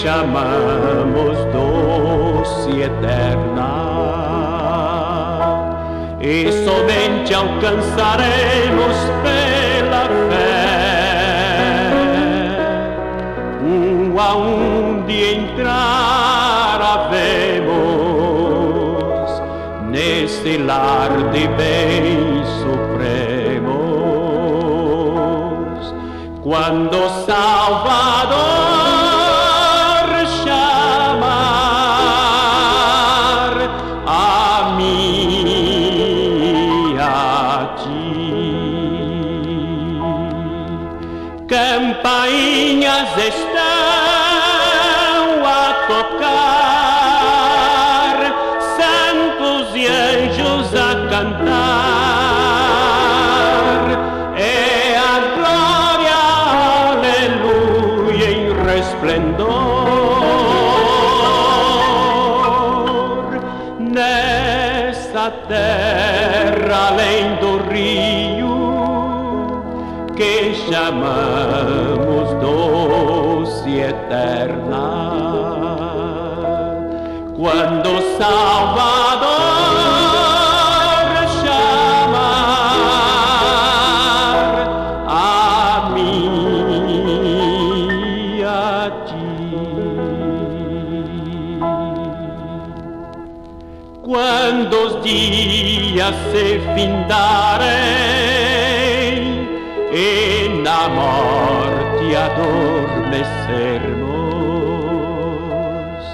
chamamos doce e eterna, e somente alcançaremos pela fé aonde entrar havemos nesse lar de bens supremos, quando o Salvador chamar a mim e a ti. Campainhas estão a tocar, santos e anjos a cantar, é a glória, aleluia, em resplendor. Nessa terra além do rio que chamamos doce e eterna, quando o Salvador chamar a mim e a ti, quando os dias se findarem e na morte adormecermos,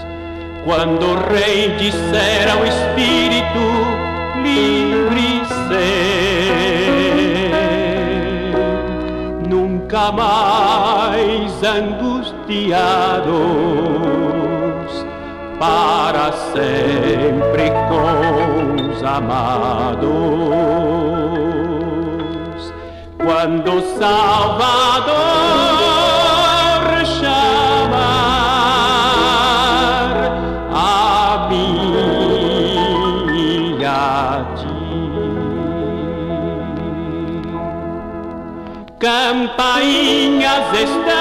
quando o Rei disser ao Espírito livre ser, nunca mais angustiados, para sempre com os amados, quando o Salvador chamar a mim e a ti. Campainhas estão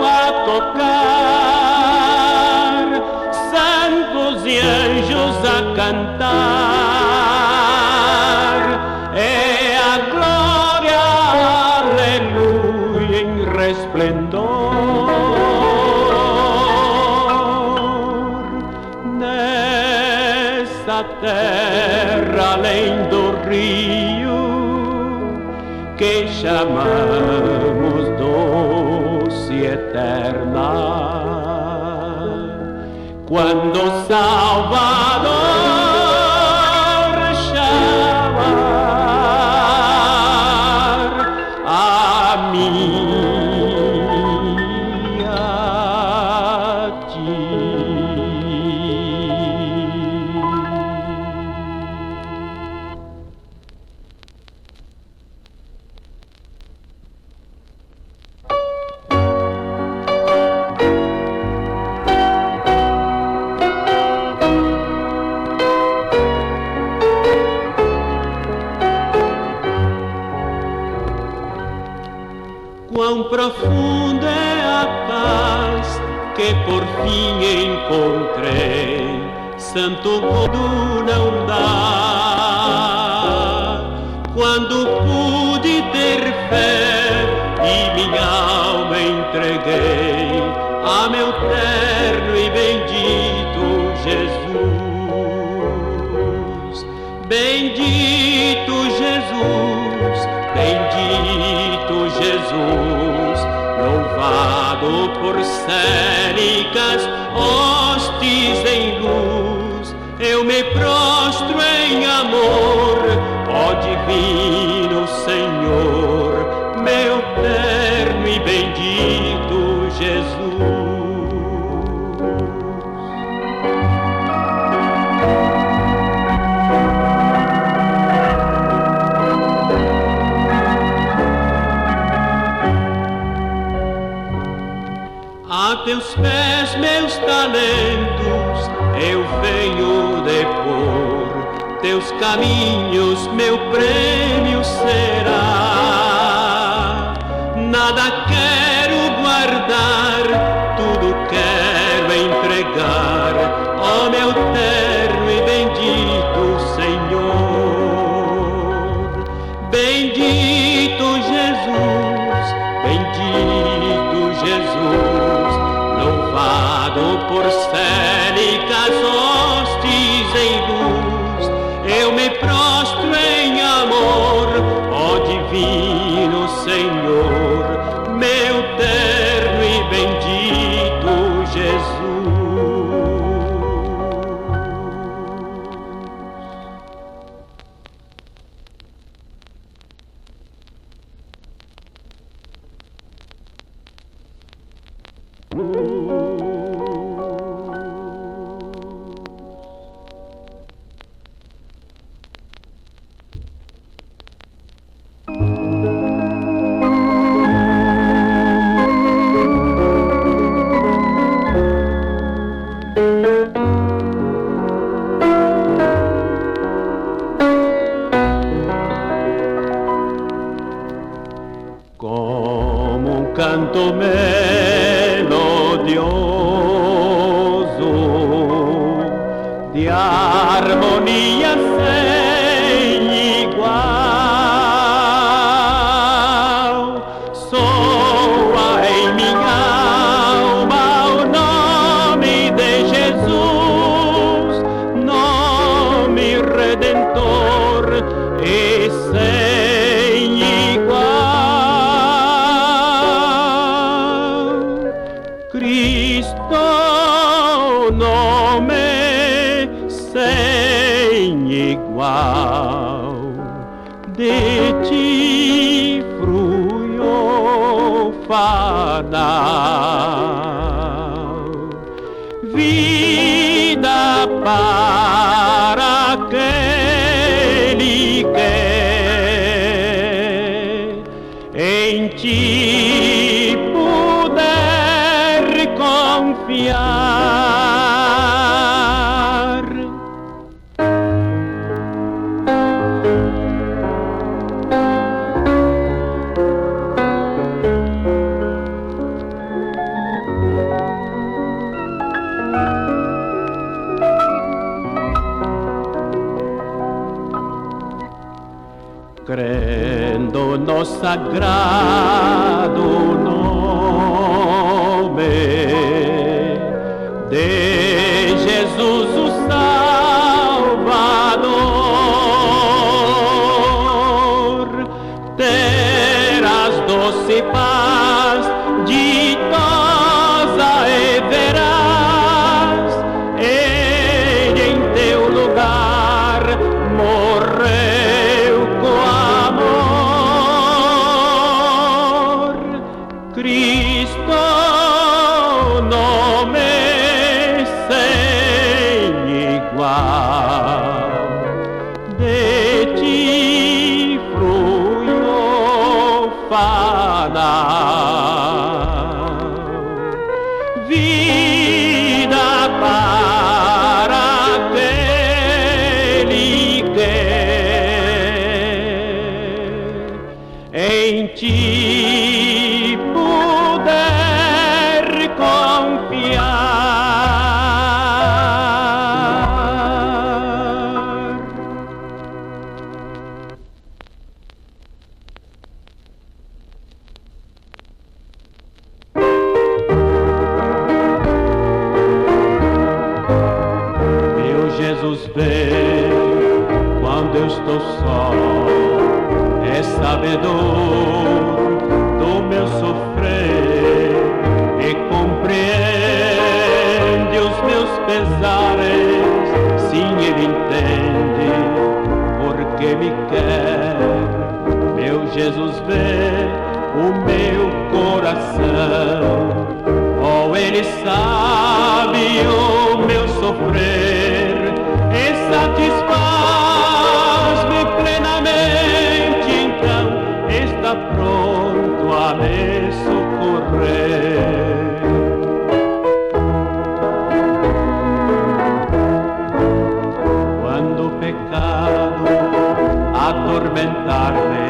a tocar, santos e anjos a cantar, é a glória, aleluia, em resplendor. Nessa terra além do rio que chamamos doce e eterna, quando o Salvador chamar a mim e a ti. Quão profunda é a paz que por fim encontrei, santo mundo não dá. Quando pude ter fé e minha alma entreguei a meu terno e bendito Jesus. Bendito Jesus, bendito Jesus, louvado por célicas hostes em luz. Eu me prostro em amor, ó divino Senhor, meu terno e bendito Jesus. A teus pés meus talentos eu venho depor, teus caminhos meu prêmio será. Nada quero guardar, porcélicas hostes em luz, eu me prostro em amor, ó divino Senhor, meu terno e bendito Jesus. Como um canto melodioso de harmonia sem igual, soa em minha alma o nome de Jesus, nome redentor e sem igual. Cristo, nome sem igual, de ti fruio fanal, vida para aquele que em ti puder confiar. Crendo no sagrado nome de Jesus o Salvador, terás doce paz ditosa e verás, Ele em teu lugar morreu com amor. Cristo, nome sem igual, de ti fruio fanal, vida para aquele que em ti puder confiar. Meu Jesus vem quando eu estou só, é sabedor do meu sofrer e compreende os meus pesares. Sim, Ele entende porque me quer. Meu Jesus vê o meu coração, oh, Ele sabe o meu sofrer e satisfaz-me plenamente. Então está pronto a me socorrer. Quando o pecado atormentar-me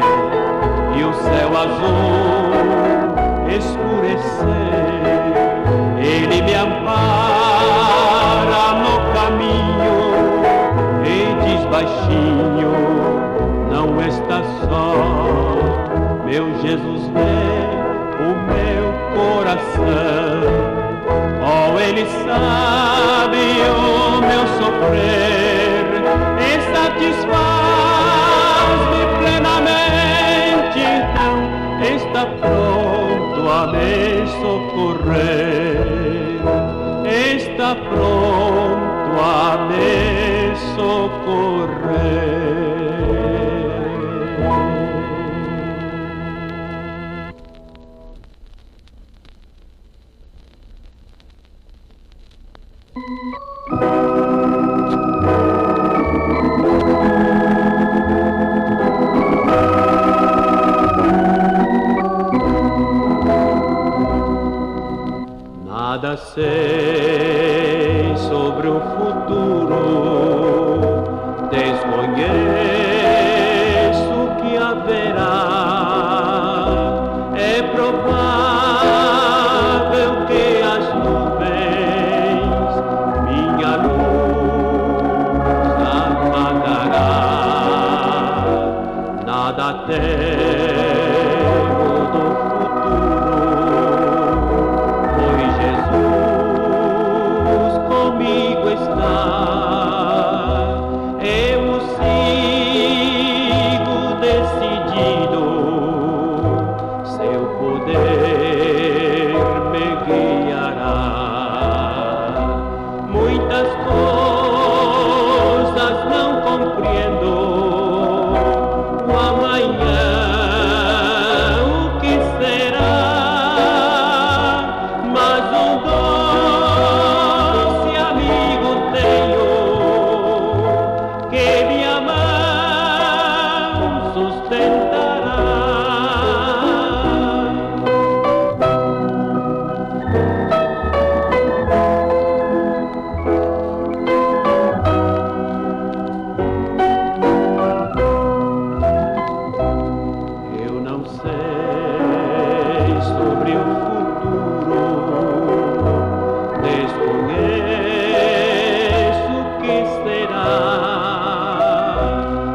e o céu azul escurecer, Ele me ampara no caminho e diz baixinho: não está só. Meu Jesus vê o meu coração, oh, Ele sabe o meu sofrer e satisfaz-me plenamente. Então está pronto a me socorrer, está pronto a me socorrer. Nada sei sobre o futuro, desconheço o que haverá. É provável que as nuvens minha luz apagará. Nada temo do futuro, pois Jesus comigo está. Eu o sigo decidido, seu poder me guiará. Muitas coisas não compreendo, o amanhã o que será, mas um doce amigo tenho, que minha mão sustentará. Eu não sei sobre o futuro, desconheço o que será,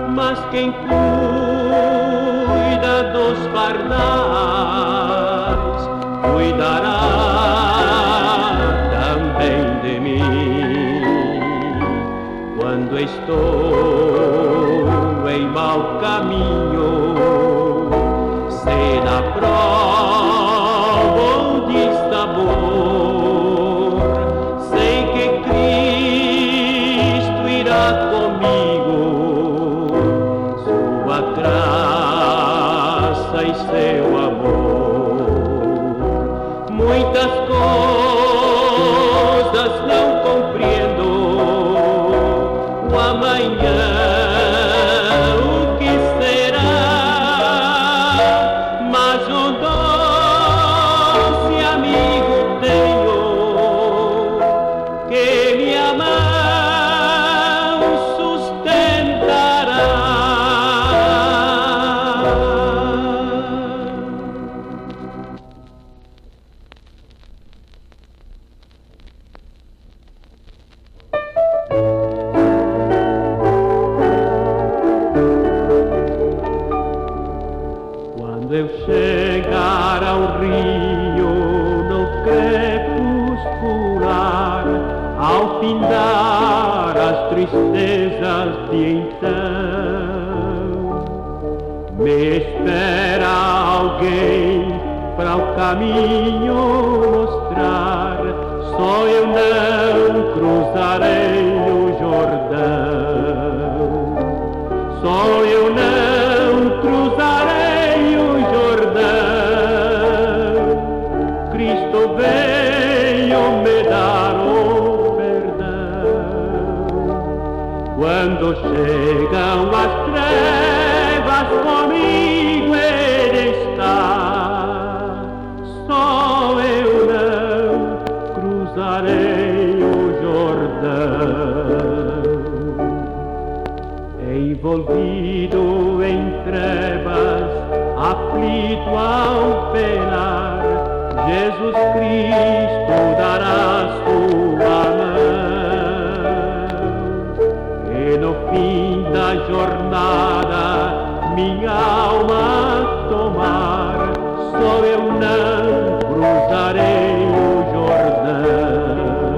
mas quem cuida dos pardais cuidará também de mim. Quando estou em mau caminho, sei na prova ou de sabor, sei que Cristo irá comigo, sua graça e seu amor. Muitas coisas não compreendo, o amanhã o que será, mas um doce amigo tenho, que minha mão sustentará. Quando eu chegar ao rio no crepuscular, ao findar as tristezas de então, me espera alguém para o caminho mostrar. Só eu não cruzarei o Jordão, só eu não cruzarei o Jordão. Cristo veio me dar o perdão. Quando chegam as trevas, comigo Ele está. Só eu não cruzarei o Jordão. Envolvido em trevas, aflito ao penar, Jesus Cristo dará sua mão. E no fim da jornada, minha alma tomar, só eu não cruzarei o Jordão.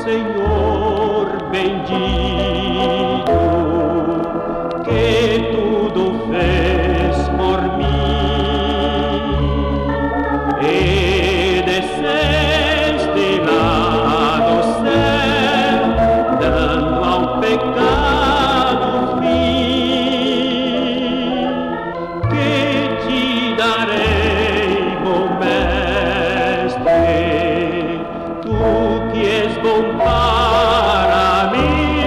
Senhor bendito, que tudo fez por mim, e desceste lá do céu, dando ao pecado fim. Que te darei, bom mestre, tu que és bom para mim,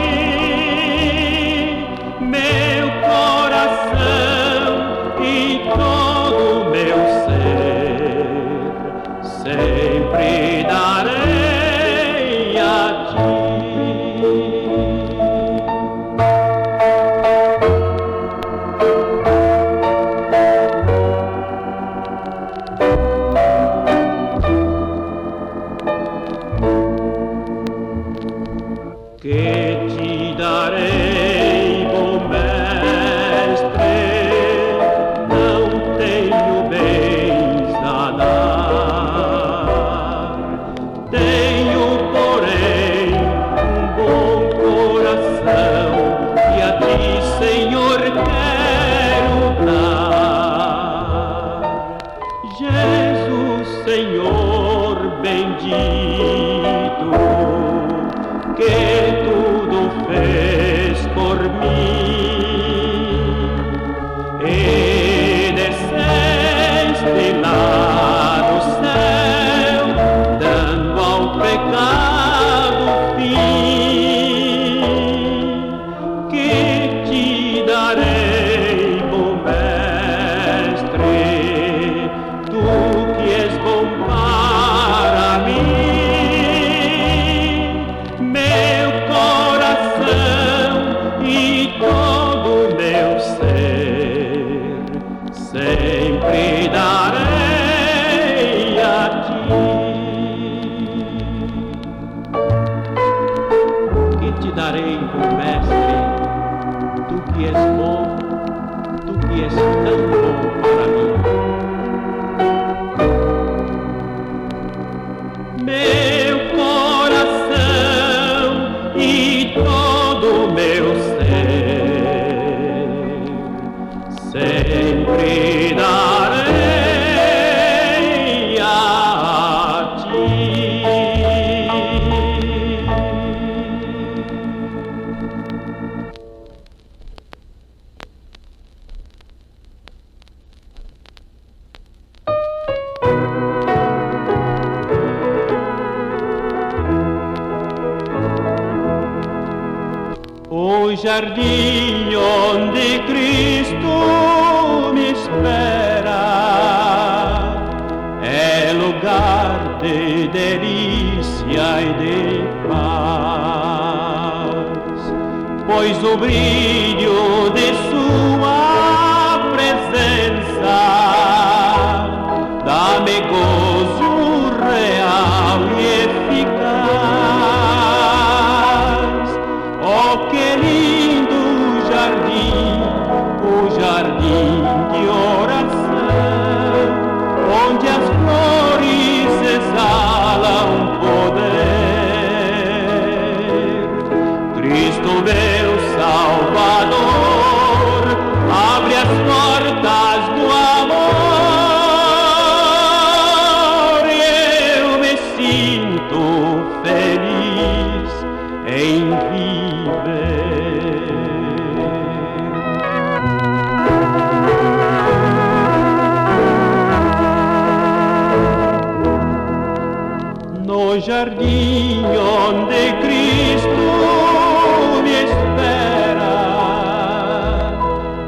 meu coração e todo meu ser, sempre darei a ti. Que te darei, bom mestre, não tenho bens a dar. Tenho, porém, um bom coração e a ti, Senhor, quero dar. Jesus, Senhor bendito, que tudo fez por mim, e desceste lá do céu, dando ao pecado fim. Que te darei, bom mestre, tu que és bom para mim, meu coração e todo meu ser, sempre darei a ti. Que te darei, bom mestre, tu que és bom, tu que és tão bom para mim. Meu coração e todo meu ser, sempre darei a ti. O jardim onde Cristo me espera é lugar de delícia e de paz, pois o brilho de sua presença dá-me gozo real e eficaz. Oh, que lindo jardim, o jardim de oração, onde as flores exalam poder. Cristo, meu Salvador, abre as portas do amor e eu me sinto feliz em viver. No jardim onde Cristo me espera,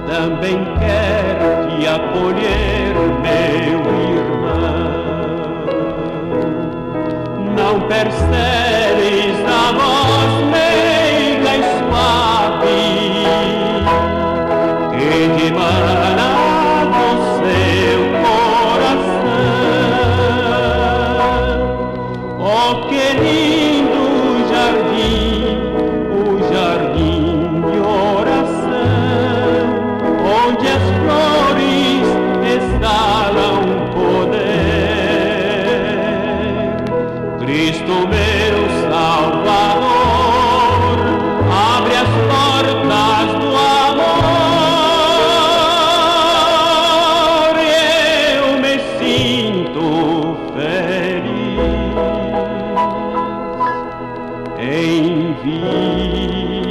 também quero te acolher, meu irmão. Não percebes a voz meiga e suave que emana do seu coração. Oh, que lindo jardim, o jardim de oração, onde as flores exalam poder. Cristo meu em viver.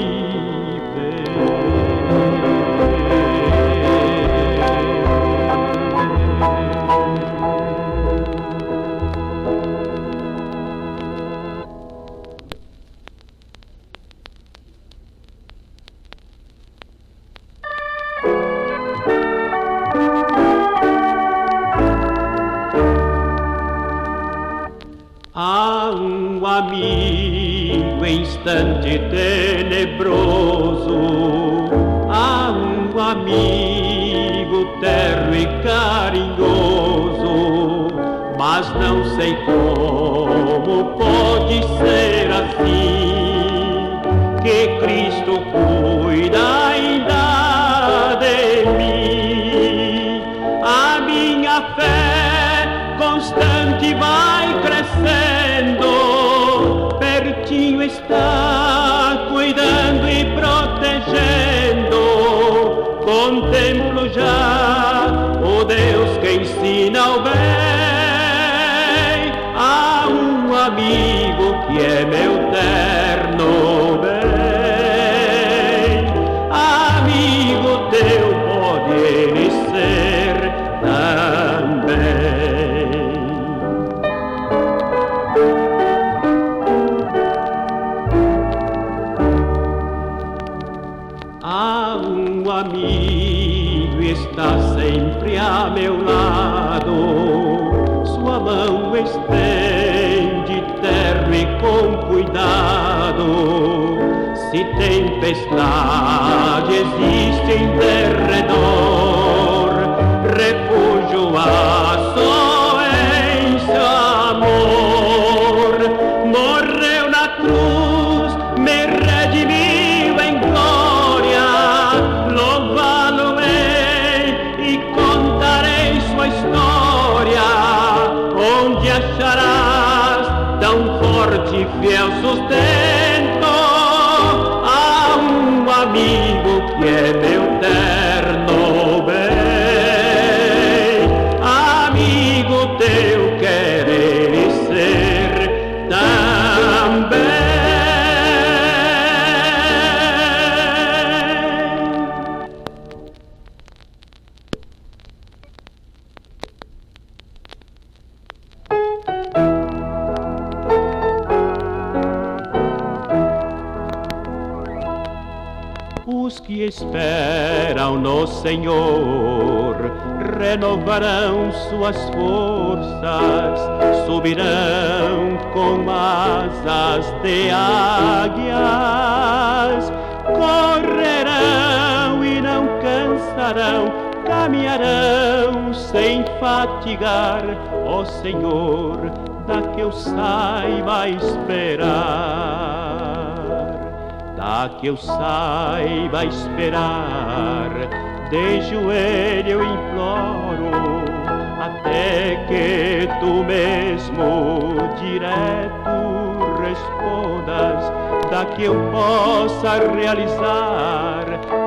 Há um amigo em instante tenebroso, há um amigo terno e carinhoso, mas não sei como pode ser assim, que Cristo cuida ainda de mim. A minha fé constante vai crescendo, pertinho está, cuidando e protegendo. Contemplo já o Deus que ensina o bem. Há um amigo que é meu terno bem. Amigo teu pode ele ser também. Há um amigo está sempre a meu lado, sua mão estende terno e com cuidado. Se tempestade existe em derredor, refúgio há só em seu amor. Morreu na cruz, me redimiu em glória, louvá-lo-ei e contarei sua história. Onde acharás tão forte e fiel sustento? Há um amigo que é meu terno bem. Amigo teu quer ele ser também. Os que esperam no Senhor renovarão suas forças, subirão com asas de águias, correrão e não cansarão, caminharão sem fatigar. Ó Senhor, dá que eu saiba esperar. Dá que eu saiba esperar, de joelho eu imploro, até que tu mesmo direto respondas. Dá que eu possa realizar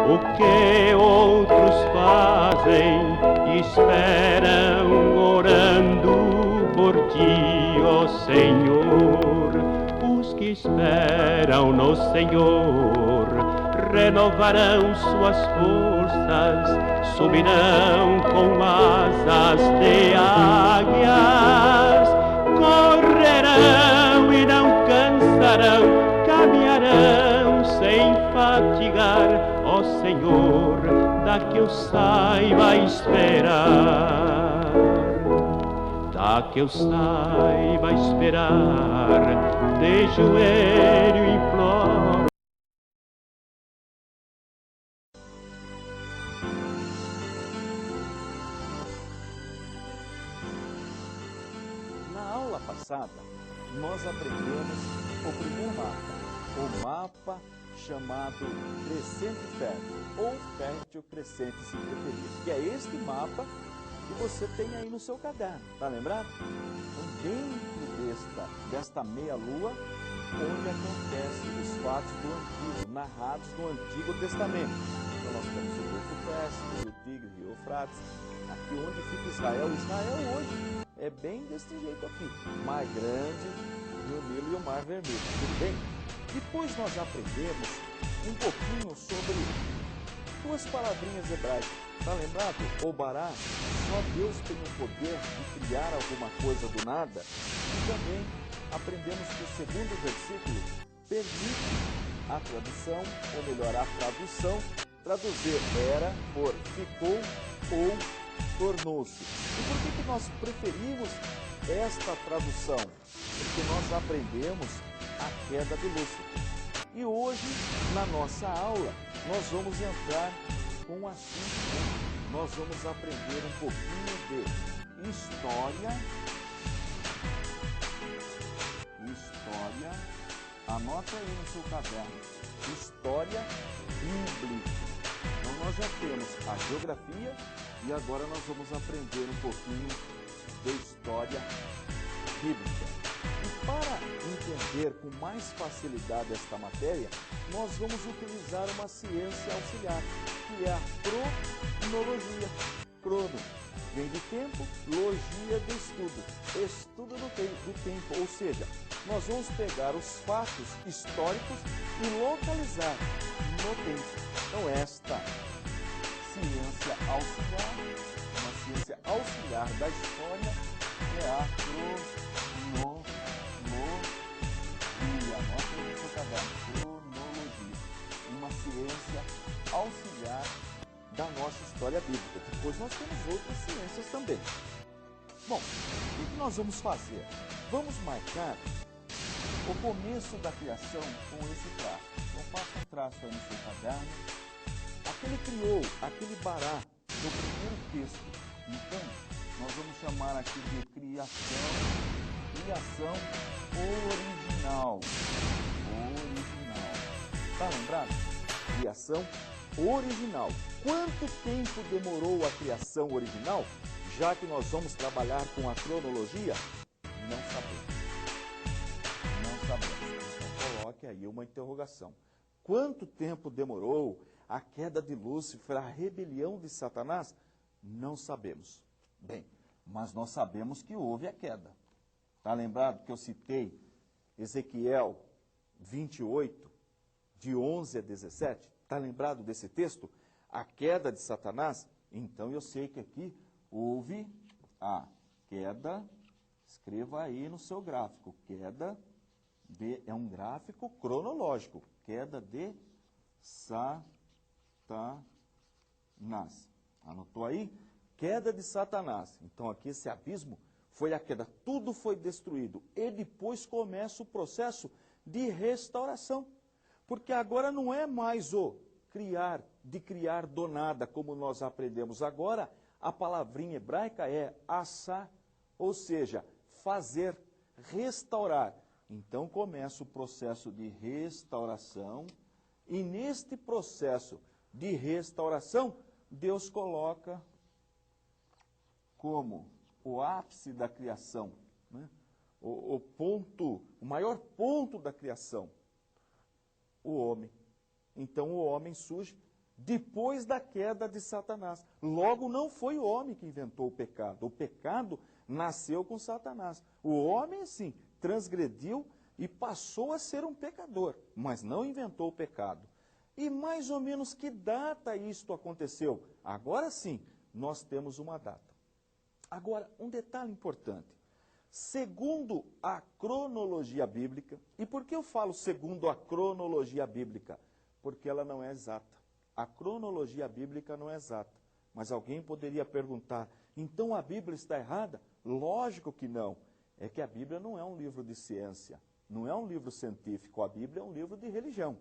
o que outros fazem, esperam orando por ti, ó Senhor. Os que esperam no Senhor renovarão suas forças, subirão com asas de águias, correrão e não cansarão, caminharão sem fatigar. Ó Senhor, dá que eu saiba esperar. Dá que eu saiba esperar, de joelho imploro. Na aula passada, nós aprendemos o primeiro mapa chamado Crescente Fértil, ou Fértil Crescente se preferir, que é este mapa que você tem aí no seu caderno, tá lembrado? Então, dentro desta meia-lua, onde acontecem os fatos do Antigo, narrados no Antigo Testamento. Então, nós temos o Golfo Pérsico, o Rio Tigre, o Rio Eufrates, aqui onde fica Israel. Israel hoje é bem desse jeito aqui, Mar Grande, Rio Nilo e o Mar Vermelho, tudo bem? Depois nós aprendemos um pouquinho sobre duas palavrinhas hebraicas. Está lembrado? Obará, só Deus tem o poder de criar alguma coisa do nada. E também aprendemos que o segundo versículo permite a tradução, ou melhor, a tradução, traduzir era, for, ficou ou tornou-se. E por que nós preferimos esta tradução? Porque nós aprendemos a queda de Lúcifer. E hoje, na nossa aula, nós vamos entrar com um assunto. Nós vamos aprender um pouquinho de história. Anota aí no seu caderno. História bíblica. Então nós já temos a geografia e agora nós vamos aprender um pouquinho de história bíblica. E para entender com mais facilidade esta matéria, nós vamos utilizar uma ciência auxiliar, que é a cronologia. Crono vem de tempo, logia de estudo. Estudo do tempo, ou seja, nós vamos pegar os fatos históricos e localizar no tempo. Então esta ciência auxiliar, uma ciência auxiliar da história, é a cronologia. Anota aí no seu caderno, cronologia. Uma ciência auxiliar da nossa história bíblica. Depois nós temos outras ciências também. Bom, o que nós vamos fazer? Vamos marcar o começo da criação com esse traço. Então faça um traço aí no seu caderno. Aquele criou, aquele bará do primeiro texto. Então, nós vamos chamar aqui de criação original. Tá lembrado? Criação original. Quanto tempo demorou a criação original? Já que nós vamos trabalhar com a cronologia, não sabemos. Então coloque aí uma interrogação. Quanto tempo demorou a queda de Lúcifer, a rebelião de Satanás? Não sabemos. Bem, mas nós sabemos que houve a queda. Está lembrado que eu citei Ezequiel 28, de 11 a 17? Está lembrado desse texto? A queda de Satanás? Então eu sei que aqui houve a queda, escreva aí no seu gráfico, queda é um gráfico cronológico, queda de Satanás. Anotou aí? Queda de Satanás. Então aqui esse abismo foi a queda, tudo foi destruído. E depois começa o processo de restauração. Porque agora não é mais o criar do nada, como nós aprendemos. Agora a palavrinha hebraica é assá, ou seja, fazer, restaurar. Então começa o processo de restauração, e neste processo de restauração, Deus coloca como o ápice da criação, né? o maior ponto da criação, o homem. Então o homem surge depois da queda de Satanás. Logo não foi o homem que inventou o pecado nasceu com Satanás. O homem sim, transgrediu e passou a ser um pecador, mas não inventou o pecado. E mais ou menos que data isto aconteceu? Agora sim, nós temos uma data. Agora, um detalhe importante. Segundo a cronologia bíblica, e por que eu falo segundo a cronologia bíblica? Porque ela não é exata. A cronologia bíblica não é exata. Mas alguém poderia perguntar, então a Bíblia está errada? Lógico que não. É que a Bíblia não é um livro de ciência, não é um livro científico, a Bíblia é um livro de religião.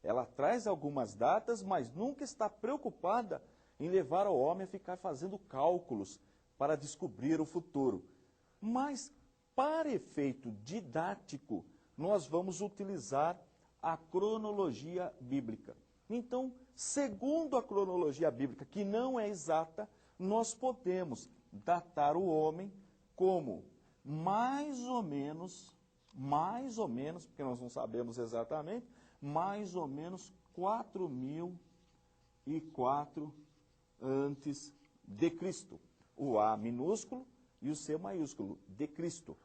Ela traz algumas datas, mas nunca está preocupada em levar o homem a ficar fazendo cálculos para descobrir o futuro. Mas, para efeito didático, nós vamos utilizar a cronologia bíblica. Então, segundo a cronologia bíblica, que não é exata, nós podemos datar o homem como mais ou menos, porque nós não sabemos exatamente, mais ou menos 4004 antes de Cristo. O A minúsculo e o C maiúsculo, de Cristo.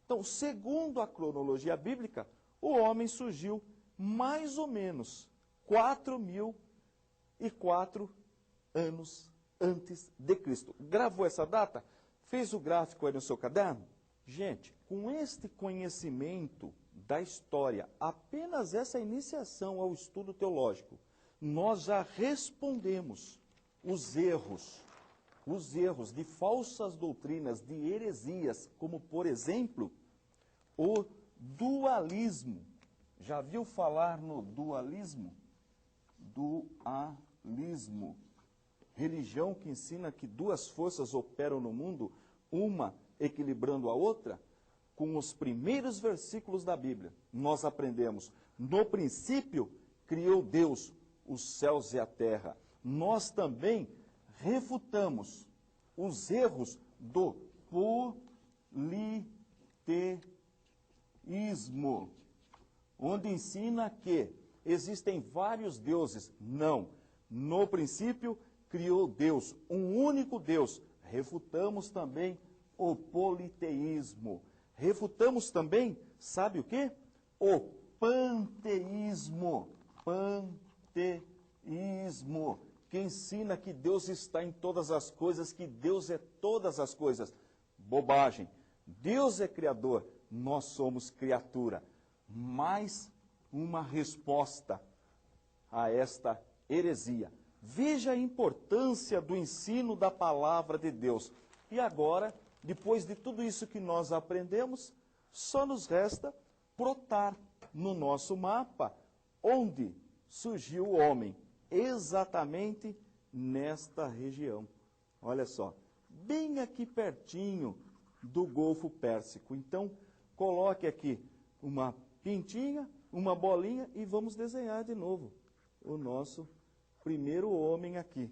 Então, segundo a cronologia bíblica, o homem surgiu mais ou menos 4.004 anos antes de Cristo. Gravou essa data? Fez o gráfico aí no seu caderno? Gente, com este conhecimento da história, apenas essa iniciação ao estudo teológico, nós já respondemos os erros de falsas doutrinas, de heresias, como, por exemplo, o dualismo. Já viu falar no dualismo? Dualismo. Religião que ensina que duas forças operam no mundo, uma equilibrando a outra. Com os primeiros versículos da Bíblia, nós aprendemos: no princípio criou Deus os céus e a terra. Nós também refutamos os erros do politeísmo, onde ensina que existem vários deuses. Não. No princípio criou Deus, um único Deus. Refutamos também o politeísmo. Refutamos também, sabe o quê? O panteísmo. Panteísmo, que ensina que Deus está em todas as coisas, que Deus é todas as coisas. Bobagem. Deus é criador, nós somos criatura. Mais uma resposta a esta heresia. Veja a importância do ensino da palavra de Deus. E agora, depois de tudo isso que nós aprendemos, só nos resta plotar no nosso mapa onde surgiu o homem, exatamente nesta região. Olha só, bem aqui pertinho do Golfo Pérsico. Então, coloque aqui uma pintinha, uma bolinha e vamos desenhar de novo o nosso primeiro homem aqui.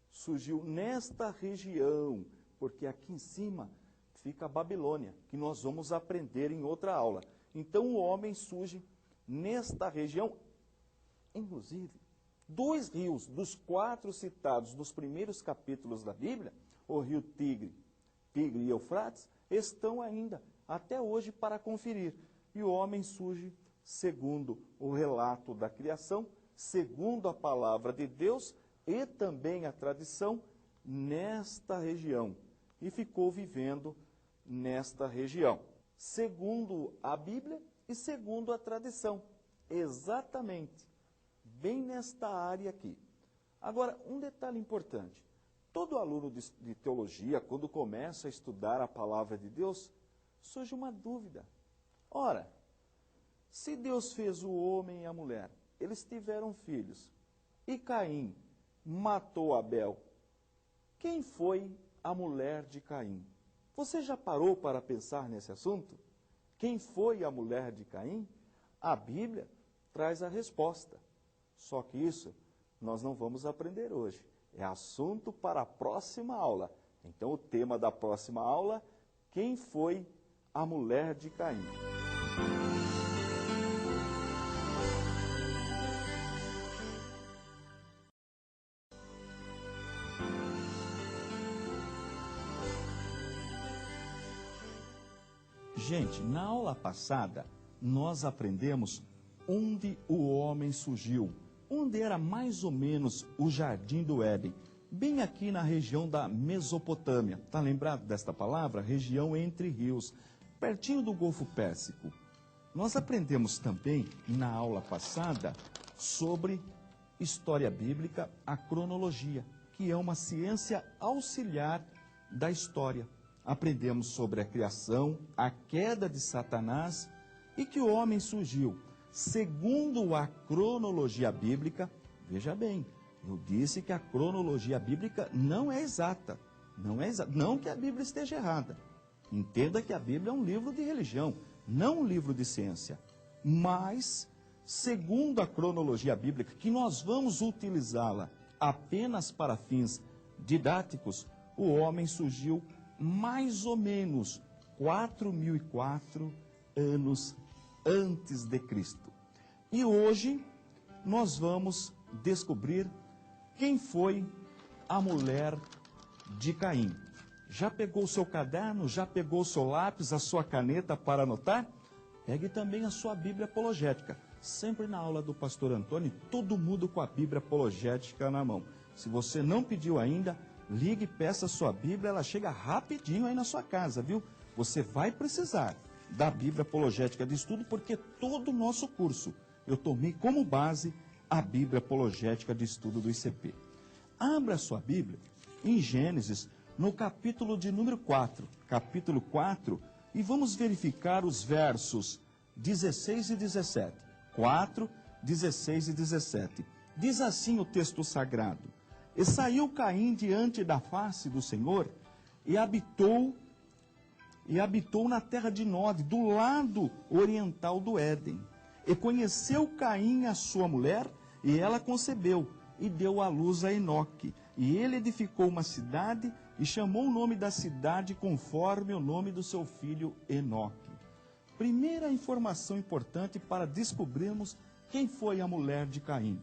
Surgiu nesta região, porque aqui em cima fica a Babilônia, que nós vamos aprender em outra aula. Então o homem surge nesta região. Inclusive, 2 rios dos 4 citados nos primeiros capítulos da Bíblia, o rio Tigre e Eufrates, estão ainda até hoje para conferir. E o homem surge segundo o relato da criação, segundo a palavra de Deus e também a tradição, nesta região. E ficou vivendo nesta região, segundo a Bíblia e segundo a tradição. Exatamente. Bem nesta área aqui. Agora, um detalhe importante. Todo aluno de teologia, quando começa a estudar a palavra de Deus, surge uma dúvida. Ora, se Deus fez o homem e a mulher, eles tiveram filhos, e Caim matou Abel, quem foi a mulher de Caim? Você já parou para pensar nesse assunto? Quem foi a mulher de Caim? A Bíblia traz a resposta. Só que isso nós não vamos aprender hoje. É assunto para a próxima aula. Então o tema da próxima aula, quem foi a mulher de Caim? Gente, na aula passada, nós aprendemos onde o homem surgiu, onde era mais ou menos o Jardim do Éden, bem aqui na região da Mesopotâmia. Está lembrado desta palavra? Região entre rios, pertinho do Golfo Pérsico. Nós aprendemos também, na aula passada, sobre história bíblica, a cronologia, que é uma ciência auxiliar da história. Aprendemos sobre a criação, a queda de Satanás e que o homem surgiu. Segundo a cronologia bíblica, veja bem, eu disse que a cronologia bíblica não é exata. Não que a Bíblia esteja errada. Entenda que a Bíblia é um livro de religião, não um livro de ciência. Mas, segundo a cronologia bíblica, que nós vamos utilizá-la apenas para fins didáticos, o homem surgiu mais ou menos 4.004 anos antes de Cristo. E hoje nós vamos descobrir quem foi a mulher de Caim. Já pegou o seu caderno? Já pegou o seu lápis, a sua caneta para anotar? Pegue também a sua Bíblia apologética. Sempre na aula do pastor Antônio, todo mundo com a Bíblia apologética na mão. Se você não pediu ainda, ligue e peça a sua Bíblia, ela chega rapidinho aí na sua casa, viu? Você vai precisar da Bíblia apologética de estudo, porque todo o nosso curso eu tomei como base a Bíblia apologética de estudo do ICP. Abra a sua Bíblia em Gênesis, no capítulo de número 4, capítulo 4, e vamos verificar os versos 16 e 17. 4, 16 e 17. Diz assim o texto sagrado: E saiu Caim diante da face do Senhor, e habitou na terra de Nod, do lado oriental do Éden. E conheceu Caim a sua mulher, e ela concebeu, e deu à luz a Enoque. E ele edificou uma cidade, e chamou o nome da cidade conforme o nome do seu filho Enoque. Primeira informação importante para descobrirmos quem foi a mulher de Caim.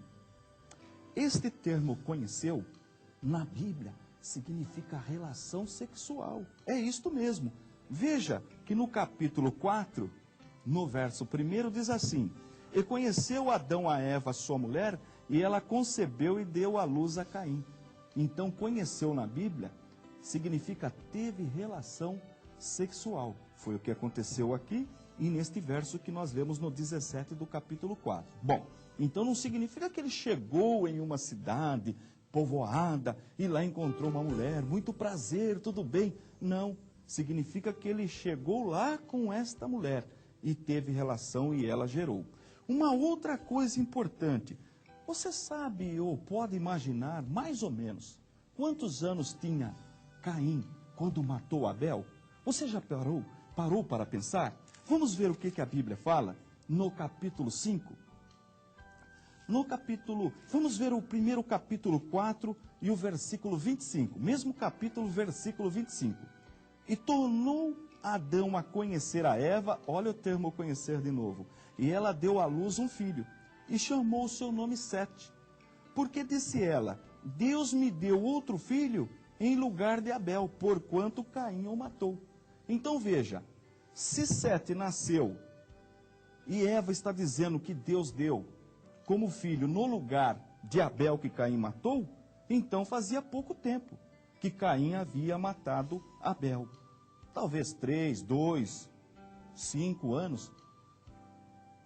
Este termo conheceu, na Bíblia, significa relação sexual. É isto mesmo. Veja que no capítulo 4, no verso 1, diz assim: E conheceu Adão a Eva, sua mulher, e ela concebeu e deu à luz a Caim. Então, conheceu na Bíblia significa teve relação sexual. Foi o que aconteceu aqui e neste verso que nós lemos no 17 do capítulo 4. Bom, então não significa que ele chegou em uma cidade povoada e lá encontrou uma mulher, muito prazer, tudo bem. Não, significa que ele chegou lá com esta mulher e teve relação e ela gerou. Uma outra coisa importante, você sabe ou pode imaginar mais ou menos quantos anos tinha Caim quando matou Abel? Você já parou para pensar? Vamos ver o que a Bíblia fala no capítulo 5. Vamos ver o primeiro capítulo 4 e o versículo 25. Mesmo capítulo, versículo 25. E tornou Adão a conhecer a Eva, olha o termo conhecer de novo. E ela deu à luz um filho, e chamou o seu nome Sete. Porque disse ela: Deus me deu outro filho em lugar de Abel, porquanto Caim o matou. Então veja, se Sete nasceu, e Eva está dizendo que Deus deu como filho no lugar de Abel que Caim matou, então fazia pouco tempo que Caim havia matado Abel. Talvez 3, 2, 5 anos.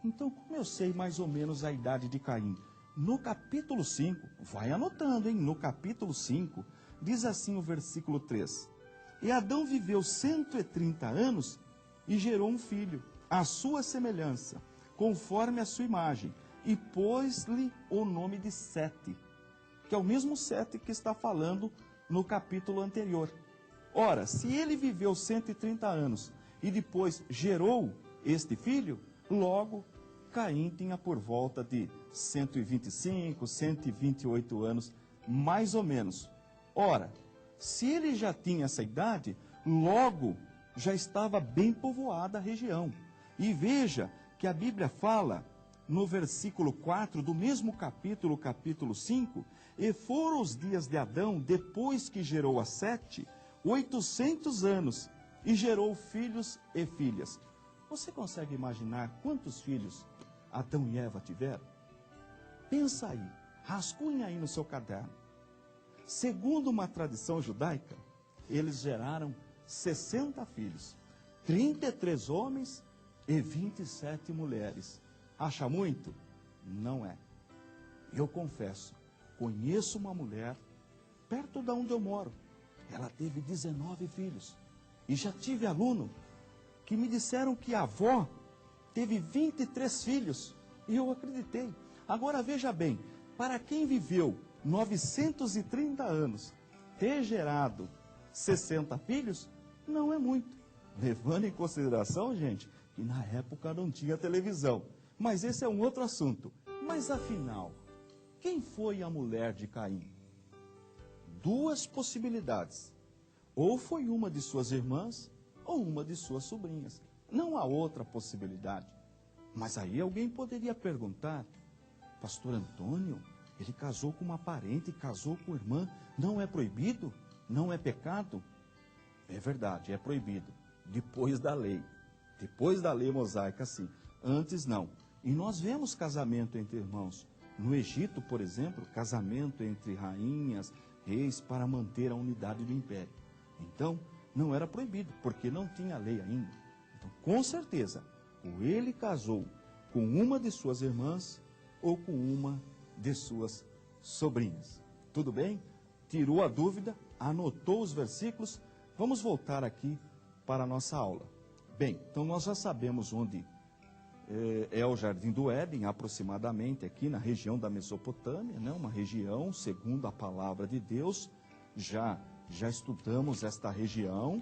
Então, como eu sei mais ou menos a idade de Caim? No capítulo 5, vai anotando, hein? No capítulo 5, diz assim o versículo 3. E Adão viveu 130 anos e gerou um filho, à sua semelhança, conforme a sua imagem, e pôs-lhe o nome de Sete, que é o mesmo Sete que está falando no capítulo anterior. Ora, se ele viveu 130 anos e depois gerou este filho, logo Caim tinha por volta de 125, 128 anos, mais ou menos. Ora, se ele já tinha essa idade, logo já estava bem povoada a região. E veja que a Bíblia fala no versículo 4 do mesmo capítulo, capítulo 5, e foram os dias de Adão, depois que gerou a Sete, 800 anos, e gerou filhos e filhas. Você consegue imaginar quantos filhos Adão e Eva tiveram? Pensa aí, rascunha aí no seu caderno. Segundo uma tradição judaica, eles geraram 60 filhos, 33 homens e 27 mulheres. Acha muito? Não é. Eu confesso, conheço uma mulher perto de onde eu moro. Ela teve 19 filhos. E já tive aluno que me disseram que a avó teve 23 filhos. E eu acreditei. Agora veja bem, para quem viveu 930 anos, ter gerado 60 filhos, não é muito. Levando em consideração, gente, que na época não tinha televisão. Mas esse é um outro assunto. Mas afinal, quem foi a mulher de Caim? Duas possibilidades. Ou foi uma de suas irmãs, ou uma de suas sobrinhas. Não há outra possibilidade. Mas aí alguém poderia perguntar: Pastor Antônio, ele casou com uma parente, casou com irmã, não é proibido? Não é pecado? É verdade, é proibido. Depois da lei. Depois da lei mosaica, sim. Antes, não. E nós vemos casamento entre irmãos. No Egito, por exemplo, casamento entre rainhas, reis, para manter a unidade do império. Então, não era proibido, porque não tinha lei ainda. Então, com certeza, ou ele casou com uma de suas irmãs ou com uma de suas sobrinhas. Tudo bem? Tirou a dúvida, anotou os versículos. Vamos voltar aqui para a nossa aula. Bem, então nós já sabemos onde é o Jardim do Éden, aproximadamente aqui na região da Mesopotâmia, né? Uma região, segundo a palavra de Deus. Já estudamos esta região.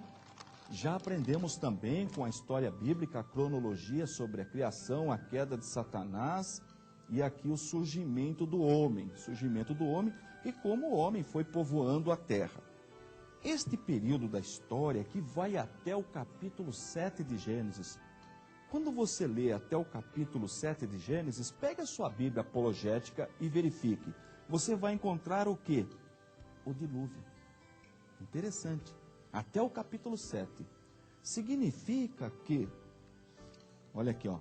Já aprendemos também com a história bíblica, a cronologia sobre a criação, a queda de Satanás e aqui o surgimento do homem e como o homem foi povoando a terra. Este período da história que vai até o capítulo 7 de Gênesis. Quando você lê até o capítulo 7 de Gênesis, pegue a sua Bíblia apologética e verifique. Você vai encontrar o quê? O dilúvio. Interessante. Até o capítulo 7. Significa que, olha aqui, ó,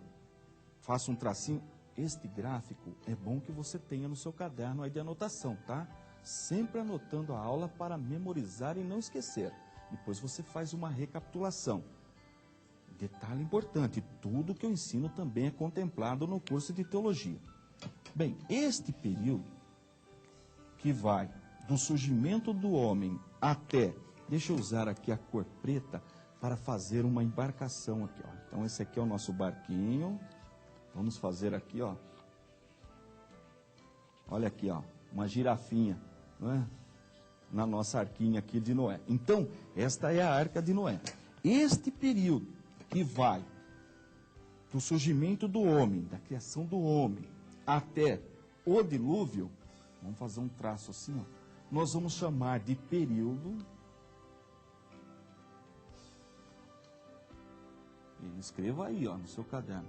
faça um tracinho. Este gráfico é bom que você tenha no seu caderno aí de anotação, tá? Sempre anotando a aula para memorizar e não esquecer. Depois você faz uma recapitulação. Detalhe importante, tudo que eu ensino também é contemplado no curso de teologia. Bem, este período que vai do surgimento do homem até, deixa eu usar aqui a cor preta para fazer uma embarcação aqui, ó. Então esse aqui é o nosso barquinho. Vamos fazer aqui, ó. Olha aqui, ó, uma girafinha, não é? Na nossa arquinha aqui de Noé. Então, esta é a arca de Noé. Este período que vai do surgimento do homem, da criação do homem, até o dilúvio, vamos fazer um traço assim, ó. Nós vamos chamar de período, escreva aí, ó, no seu caderno,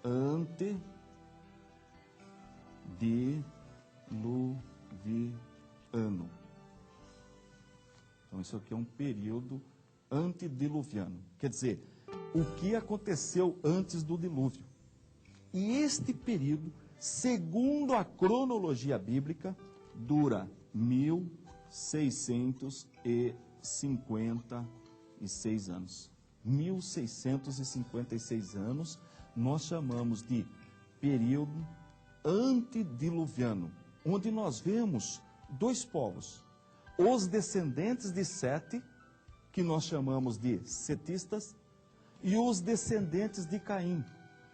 antediluviano. Então, isso aqui é um período antediluviano. Quer dizer, o que aconteceu antes do dilúvio. E este período, segundo a cronologia bíblica, dura 1656 anos. 1656 anos, nós chamamos de período antediluviano, onde nós vemos dois povos. Os descendentes de Sete, que nós chamamos de setistas, e os descendentes de Caim,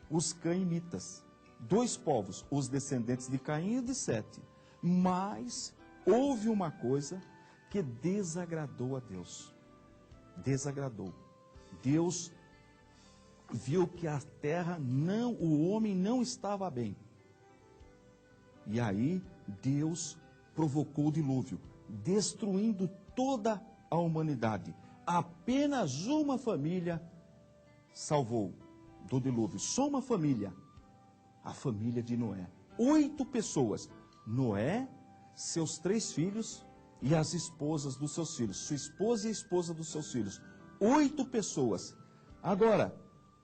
os cainitas. Dois povos, os descendentes de Caim e de Sete. Mas houve uma coisa que desagradou a Deus. Desagradou. Deus viu que a terra o homem não estava bem. E aí Deus provocou o dilúvio, destruindo toda a humanidade. Apenas uma família salvou do dilúvio. Só uma família. A família de Noé. 8 pessoas. Noé, seus 3 filhos e as esposas dos seus filhos. Sua esposa e a esposa dos seus filhos. 8 pessoas. Agora,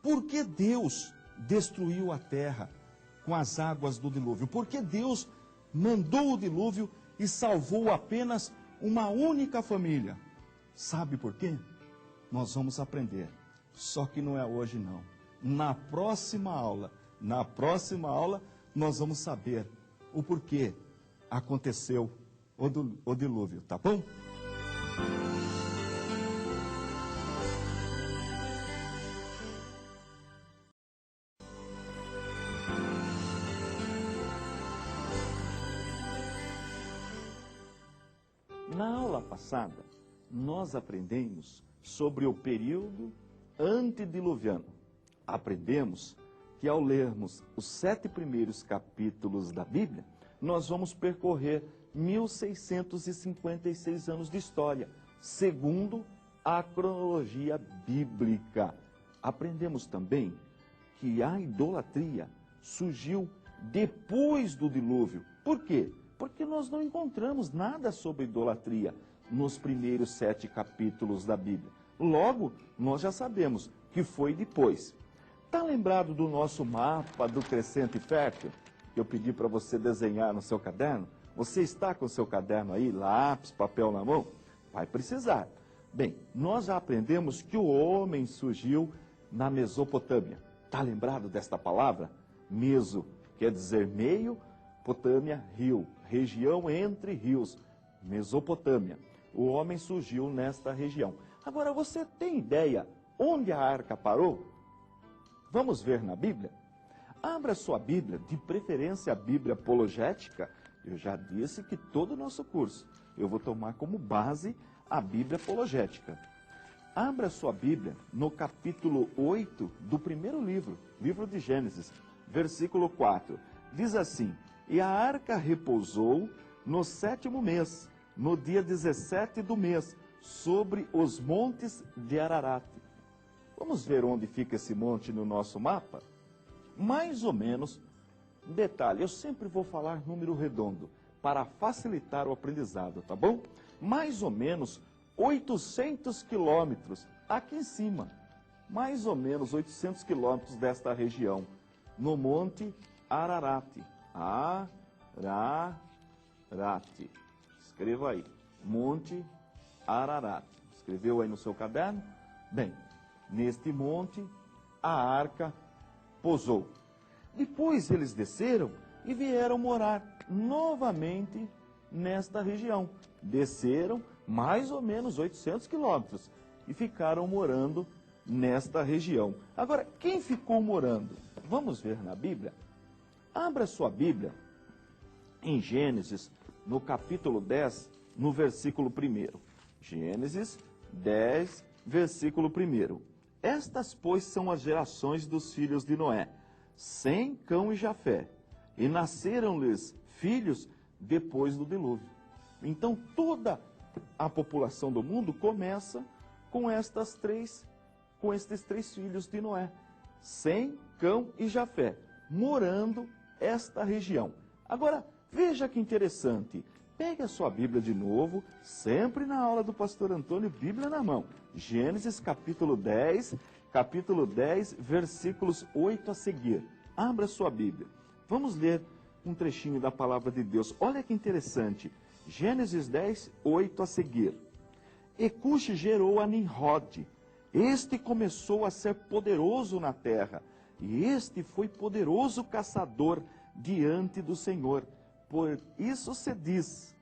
por que Deus destruiu a terra com as águas do dilúvio? Por que Deus mandou o dilúvio e salvou apenas uma única família? Sabe por quê? Nós vamos aprender. Só que não é hoje não. Na próxima aula, nós vamos saber o porquê aconteceu o dilúvio, tá bom? Na aula passada, nós aprendemos sobre o período antediluviano. Aprendemos que ao lermos os 7 primeiros capítulos da Bíblia, nós vamos percorrer 1656 anos de história, segundo a cronologia bíblica. Aprendemos também que a idolatria surgiu depois do dilúvio. Por quê? Porque nós não encontramos nada sobre idolatria nos primeiros 7 capítulos da Bíblia. Logo, nós já sabemos que foi depois. Está lembrado do nosso mapa do crescente fértil? Que eu pedi para você desenhar no seu caderno? Você está com o seu caderno aí, lápis, papel na mão? Vai precisar. Bem, nós já aprendemos que o homem surgiu na Mesopotâmia. Está lembrado desta palavra? Meso quer dizer meio, Potâmia, rio, região entre rios, Mesopotâmia. O homem surgiu nesta região. Agora, você tem ideia onde a arca parou? Vamos ver na Bíblia? Abra sua Bíblia, de preferência a Bíblia apologética. Eu já disse que todo o nosso curso eu vou tomar como base a Bíblia apologética. Abra sua Bíblia no capítulo 8 do primeiro livro, livro de Gênesis, versículo 4. Diz assim: e a arca repousou no 7º mês, no dia 17 do mês, sobre os montes de Ararat. Vamos ver onde fica esse monte no nosso mapa? Mais ou menos, detalhe, eu sempre vou falar número redondo, para facilitar o aprendizado, tá bom? Mais ou menos 800 quilômetros aqui em cima, mais ou menos 800 quilômetros desta região, no Monte Ararat. Ararat. Escreva aí, Monte Ararat. Escreveu aí no seu caderno? Bem, neste monte a arca pousou. Depois eles desceram e vieram morar novamente nesta região. Desceram mais ou menos 800 quilômetros e ficaram morando nesta região. Agora, quem ficou morando? Vamos ver na Bíblia? Abra sua Bíblia em Gênesis, no capítulo 10, no versículo 1. Gênesis 10, versículo 1. Estas, pois, são as gerações dos filhos de Noé, Sem, Cão e Jafé, e nasceram-lhes filhos depois do dilúvio. Então, toda a população do mundo começa com estes três filhos de Noé, Sem, Cão e Jafé, morando esta região. Agora, veja que interessante. Pegue a sua Bíblia de novo, sempre na aula do pastor Antônio, Bíblia na mão. Gênesis capítulo 10, versículos 8 a seguir. Abra sua Bíblia. Vamos ler um trechinho da palavra de Deus. Olha que interessante. Gênesis 10, 8 a seguir. E Cuxi gerou a Nimrod. Este começou a ser poderoso na terra. E este foi poderoso caçador diante do Senhor. Por isso se diz,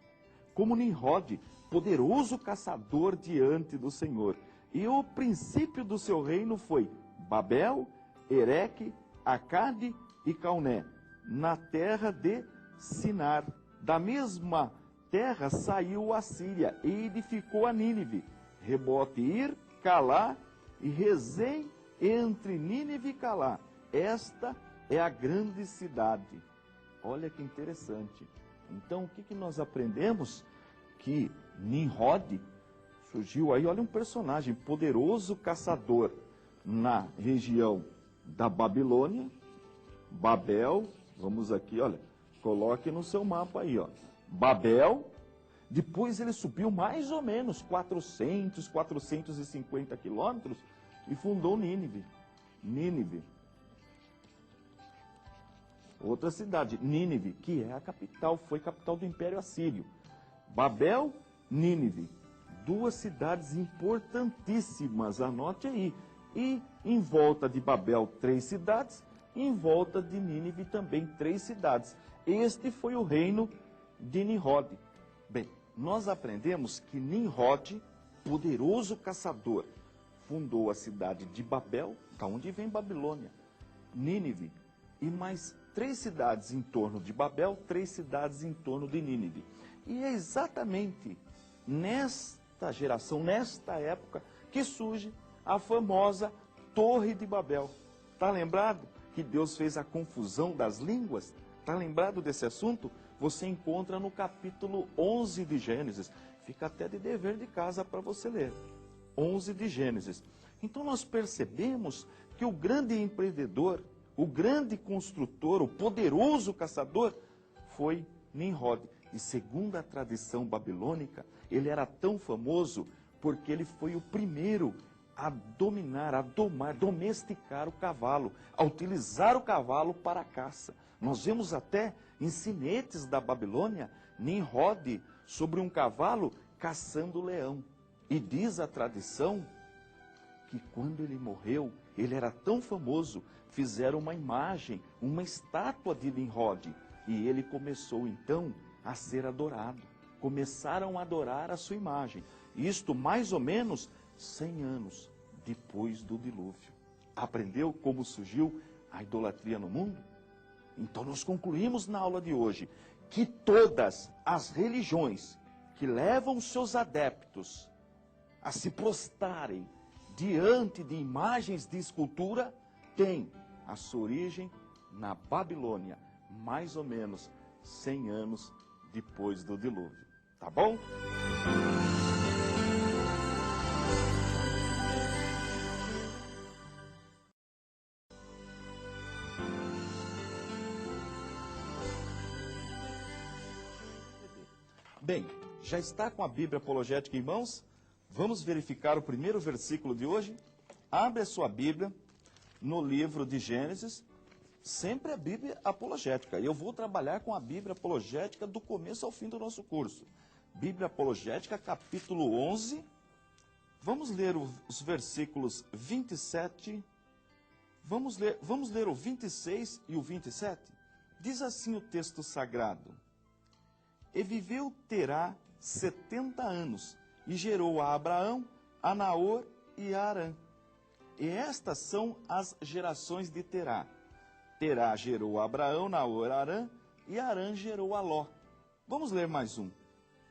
como Nimrod, poderoso caçador diante do Senhor. E o princípio do seu reino foi Babel, Ereque, Acade e Calné, na terra de Sinar. Da mesma terra saiu a Síria e edificou a Nínive, Rebote-Ir, Calá e Rezém entre Nínive e Calá. Esta é a grande cidade. Olha que interessante. Então, o que nós aprendemos? Que Nimrod surgiu aí, olha um personagem, poderoso caçador na região da Babilônia, Babel, vamos aqui, olha, coloque no seu mapa aí, ó, Babel, depois ele subiu mais ou menos 450 quilômetros e fundou Nínive. Outra cidade, Nínive, que é a capital, foi capital do Império Assírio. Babel, Nínive, duas cidades importantíssimas, anote aí. E em volta de Babel, 3 cidades, em volta de Nínive também 3 cidades. Este foi o reino de Nimrod. Bem, nós aprendemos que Nimrod, poderoso caçador, fundou a cidade de Babel, da onde vem Babilônia, Nínive, e mais 3 cidades em torno de Babel, 3 cidades em torno de Nínive. E é exatamente nesta geração, nesta época, que surge a famosa Torre de Babel. Está lembrado que Deus fez a confusão das línguas? Está lembrado desse assunto? Você encontra no capítulo 11 de Gênesis. Fica até de dever de casa para você ler. 11 de Gênesis. Então nós percebemos que o grande empreendedor, o grande construtor, o poderoso caçador, foi Nimrod. E segundo a tradição babilônica, ele era tão famoso porque ele foi o primeiro a dominar, a domar, domesticar o cavalo, a utilizar o cavalo para a caça. Nós vemos até em sinetes da Babilônia, Nimrod sobre um cavalo caçando o leão. E diz a tradição que quando ele morreu, ele era tão famoso, fizeram uma imagem, uma estátua de Nimrod. E ele começou então a ser adorado. Começaram a adorar a sua imagem. Isto mais ou menos 100 anos depois do dilúvio. Aprendeu como surgiu a idolatria no mundo? Então nós concluímos na aula de hoje que todas as religiões que levam seus adeptos a se prostrarem diante de imagens de escultura têm a sua origem na Babilônia, mais ou menos 100 anos depois do dilúvio. Tá bom? Bem, já está com a Bíblia Apologética em mãos? Vamos verificar o primeiro versículo de hoje? Abre a sua Bíblia no livro de Gênesis, sempre a Bíblia Apologética. Eu vou trabalhar com a Bíblia Apologética do começo ao fim do nosso curso. Bíblia Apologética, capítulo 11. Vamos ler os versículos 27. Vamos ler o 26 e o 27. Diz assim o texto sagrado: E viveu Terá 70 anos, e gerou a Abraão, a Naor e a Harã. E estas são as gerações de Terá. Terá gerou a Abraão, Naor, Harã, e Harã gerou a Ló. Vamos ler mais um.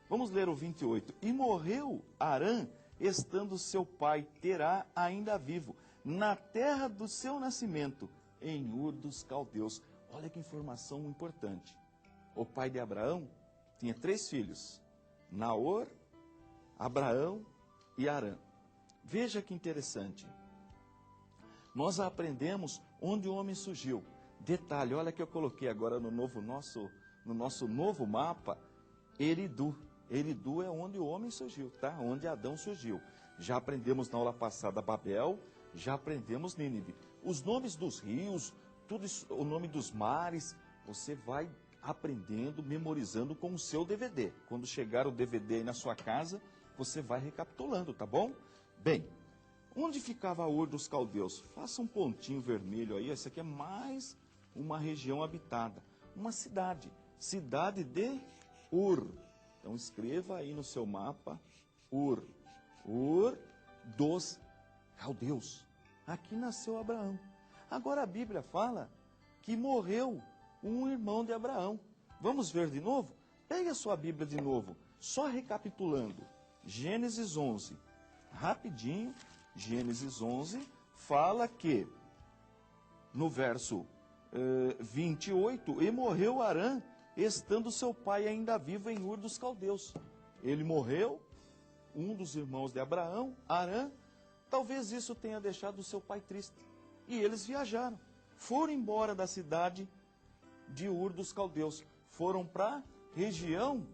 Vamos ler o 28. E morreu Harã, estando seu pai Terá ainda vivo, na terra do seu nascimento, em Ur dos Caldeus. Olha que informação importante. O pai de Abraão tinha 3 filhos, Naor, Abraão e Harã. Veja que interessante. Nós aprendemos onde o homem surgiu. Detalhe, olha que eu coloquei agora no nosso novo mapa, Eridu. Eridu é onde o homem surgiu, tá? Onde Adão surgiu. Já aprendemos na aula passada Babel, já aprendemos Nínive. Os nomes dos rios, tudo isso, o nome dos mares, você vai aprendendo, memorizando com o seu DVD. Quando chegar o DVD aí na sua casa, você vai recapitulando, tá bom? Bem, onde ficava Ur dos Caldeus? Faça um pontinho vermelho aí, essa aqui é mais uma região habitada. Uma cidade, cidade de Ur. Então escreva aí no seu mapa, Ur. Ur dos Caldeus. Aqui nasceu Abraão. Agora a Bíblia fala que morreu um irmão de Abraão. Vamos ver de novo? Pegue a sua Bíblia de novo, só recapitulando. Gênesis 11, rapidinho, Gênesis 11 fala que, no verso 28, e morreu Harã, estando seu pai ainda vivo em Ur dos Caldeus. Ele morreu, um dos irmãos de Abraão, Harã. Talvez isso tenha deixado o seu pai triste. E eles viajaram, foram embora da cidade de Ur dos Caldeus, foram para a região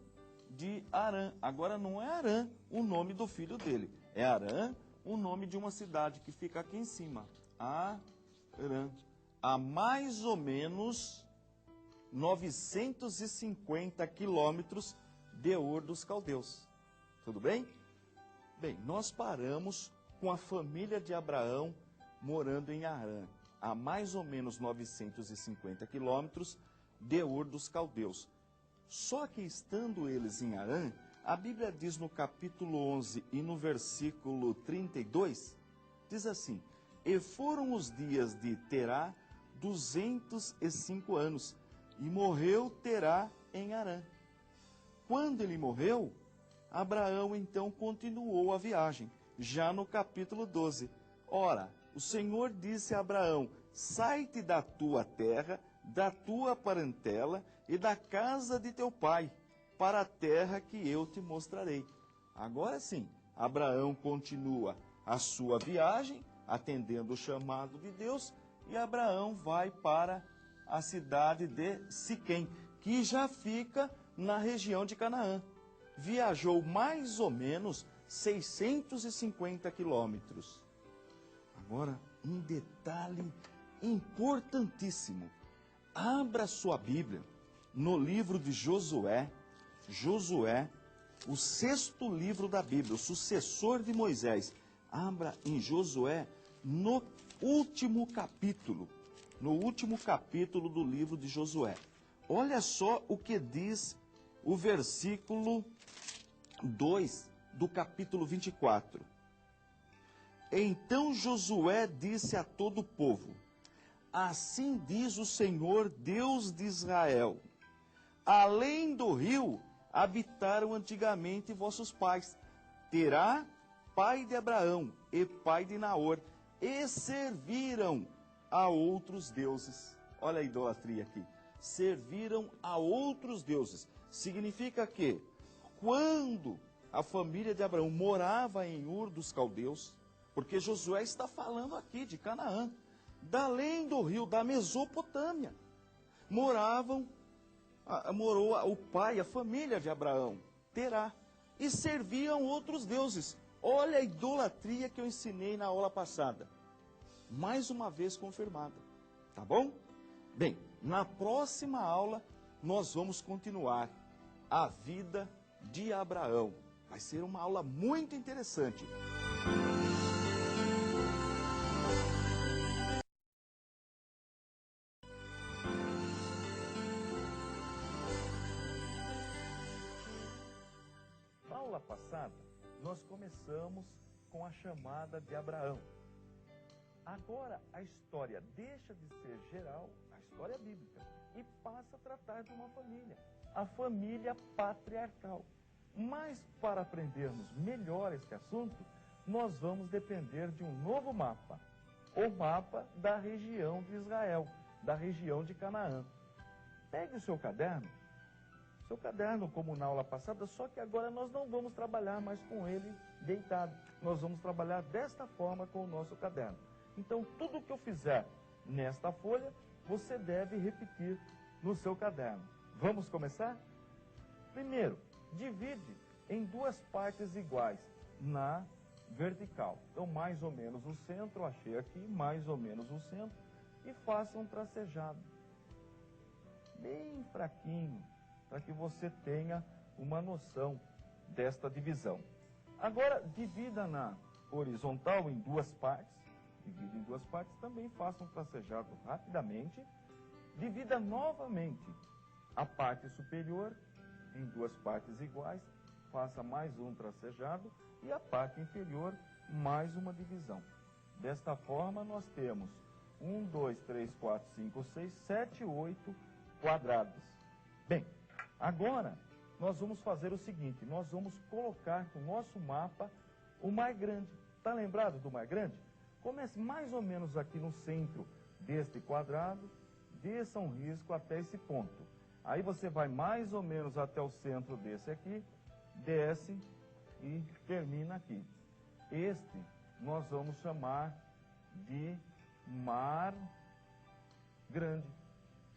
de Harã. Agora não é Harã o nome do filho dele, é Harã o nome de uma cidade que fica aqui em cima, Harã, a mais ou menos 950 quilômetros de Ur dos Caldeus. Tudo bem? Bem, nós paramos com a família de Abraão morando em Harã, a mais ou menos 950 quilômetros de Ur dos Caldeus. Só que estando eles em Harã, a Bíblia diz no capítulo 11 e no versículo 32, diz assim: E foram os dias de Terá 205 anos, e morreu Terá em Harã. Quando ele morreu, Abraão então continuou a viagem, já no capítulo 12. Ora, o Senhor disse a Abraão: Sai-te da tua terra, da tua parentela e da casa de teu pai, para a terra que eu te mostrarei. Agora sim, Abraão continua a sua viagem, atendendo o chamado de Deus, e Abraão vai para a cidade de Siquém, que já fica na região de Canaã. Viajou mais ou menos 650 quilômetros. Agora, um detalhe importantíssimo. Abra sua Bíblia no livro de Josué. Josué, o 6º livro da Bíblia, o sucessor de Moisés. Abra em Josué no último capítulo do livro de Josué. Olha só o que diz o versículo 2 do capítulo 24. Então Josué disse a todo o povo: assim diz o Senhor, Deus de Israel: além do rio habitaram antigamente vossos pais, Terá, pai de Abraão e pai de Naor, e serviram a outros deuses. Olha a idolatria aqui. Serviram a outros deuses. Significa que, quando a família de Abraão morava em Ur dos Caldeus, porque Josué está falando aqui de Canaã, da além do rio, da Mesopotâmia, morou o pai, a família de Abraão, Terá, e serviam outros deuses. Olha a idolatria que eu ensinei na aula passada. Mais uma vez confirmada, tá bom? Bem, na próxima aula nós vamos continuar a vida de Abraão. Vai ser uma aula muito interessante. Na aula passada, nós começamos com a chamada de Abraão. Agora a história deixa de ser geral, a história bíblica, e passa a tratar de uma família, a família patriarcal. Mas para aprendermos melhor esse assunto, nós vamos depender de um novo mapa, o mapa da região de Israel, da região de Canaã. Pegue o seu caderno como na aula passada, só que agora nós não vamos trabalhar mais com ele deitado. Nós vamos trabalhar desta forma com o nosso caderno. Então, tudo que eu fizer nesta folha, você deve repetir no seu caderno. Vamos começar? Primeiro, divide em 2 partes iguais na vertical. Então, mais ou menos o centro, achei aqui, mais ou menos o centro, e faça um tracejado bem fraquinho, para que você tenha uma noção desta divisão. Agora, divida na horizontal em 2 partes. Divida em 2 partes, também faça um tracejado rapidamente. Divida novamente a parte superior em 2 partes iguais. Faça mais um tracejado e a parte inferior mais uma divisão. Desta forma, nós temos 1, 2, 3, 4, 5, 6, 7, 8 quadrados. Bem, agora nós vamos fazer o seguinte, nós vamos colocar no nosso mapa o Mar Grande. Está lembrado do Mar Grande? Comece mais ou menos aqui no centro deste quadrado, desça um risco até esse ponto. Aí você vai mais ou menos até o centro desse aqui, desce e termina aqui. Este nós vamos chamar de Mar Grande,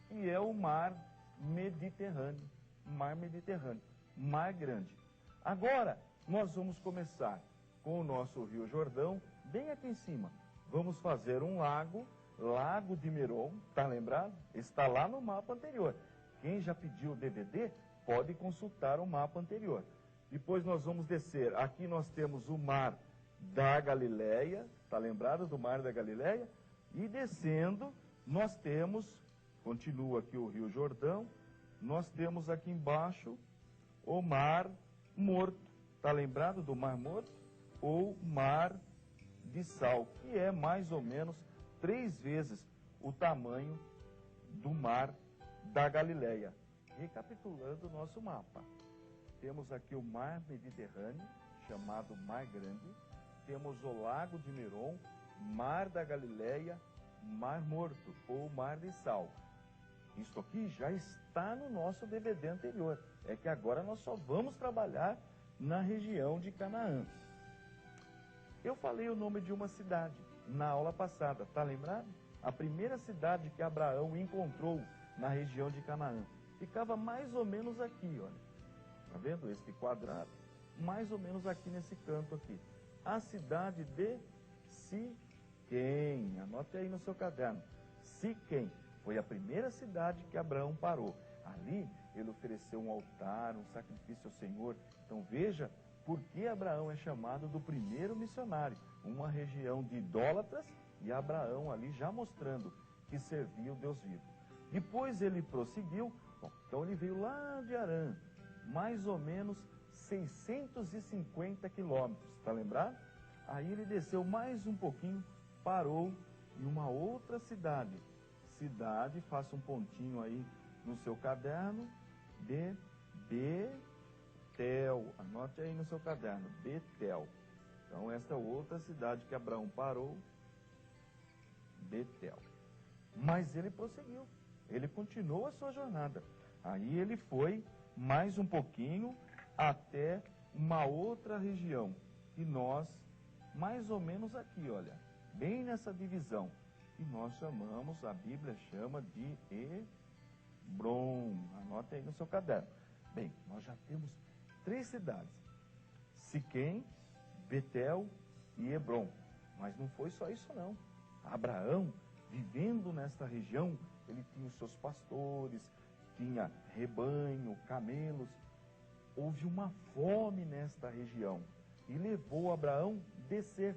e é o Mar Mediterrâneo. Mar Mediterrâneo, Mar Grande. Agora, nós vamos começar com o nosso Rio Jordão, bem aqui em cima. Vamos fazer um lago, Lago de Merom, tá lembrado? Está lá no mapa anterior. Quem já pediu o DVD, pode consultar o mapa anterior. Depois nós vamos descer. Aqui nós temos o Mar da Galileia, tá lembrado do Mar da Galileia? E descendo, nós temos, continua aqui o Rio Jordão, nós temos aqui embaixo o Mar Morto. Está lembrado do Mar Morto? Ou Mar de Sal, que é mais ou menos 3 vezes o tamanho do Mar da Galileia. Recapitulando o nosso mapa. Temos aqui o Mar Mediterrâneo, chamado Mar Grande. Temos o Lago de Merom, Mar da Galileia, Mar Morto, ou Mar de Sal. Isso aqui já está no nosso DVD anterior. É que agora nós só vamos trabalhar na região de Canaã. Eu falei o nome de uma cidade na aula passada, tá lembrado? A primeira cidade que Abraão encontrou na região de Canaã. Ficava mais ou menos aqui, olha. Tá vendo esse quadrado? Mais ou menos aqui nesse canto aqui. A cidade de Siquém, anote aí no seu caderno. Siquém foi a primeira cidade que Abraão parou. Ali ele ofereceu um altar, um sacrifício ao Senhor. Então veja por que Abraão é chamado do primeiro missionário. Uma região de idólatras e Abraão ali já mostrando que servia o Deus vivo. Depois ele prosseguiu, então ele veio lá de Harã, mais ou menos 650 quilômetros, está lembrado? Aí ele desceu mais um pouquinho, parou em uma outra cidade. Cidade, faça um pontinho aí no seu caderno, de Betel. Anote aí no seu caderno, Betel. Então esta é outra cidade que Abraão parou, Betel. Mas ele prosseguiu, ele continuou a sua jornada. Aí ele foi mais um pouquinho até uma outra região. E nós, mais ou menos aqui, olha, bem nessa divisão, que nós chamamos, a Bíblia chama de Hebrom. Anote aí no seu caderno. Bem, nós já temos 3 cidades, Siquém, Betel e Hebrom. Mas não foi só isso não. Abraão, vivendo nesta região, ele tinha os seus pastores, tinha rebanho, camelos. Houve uma fome nesta região e levou Abraão descer.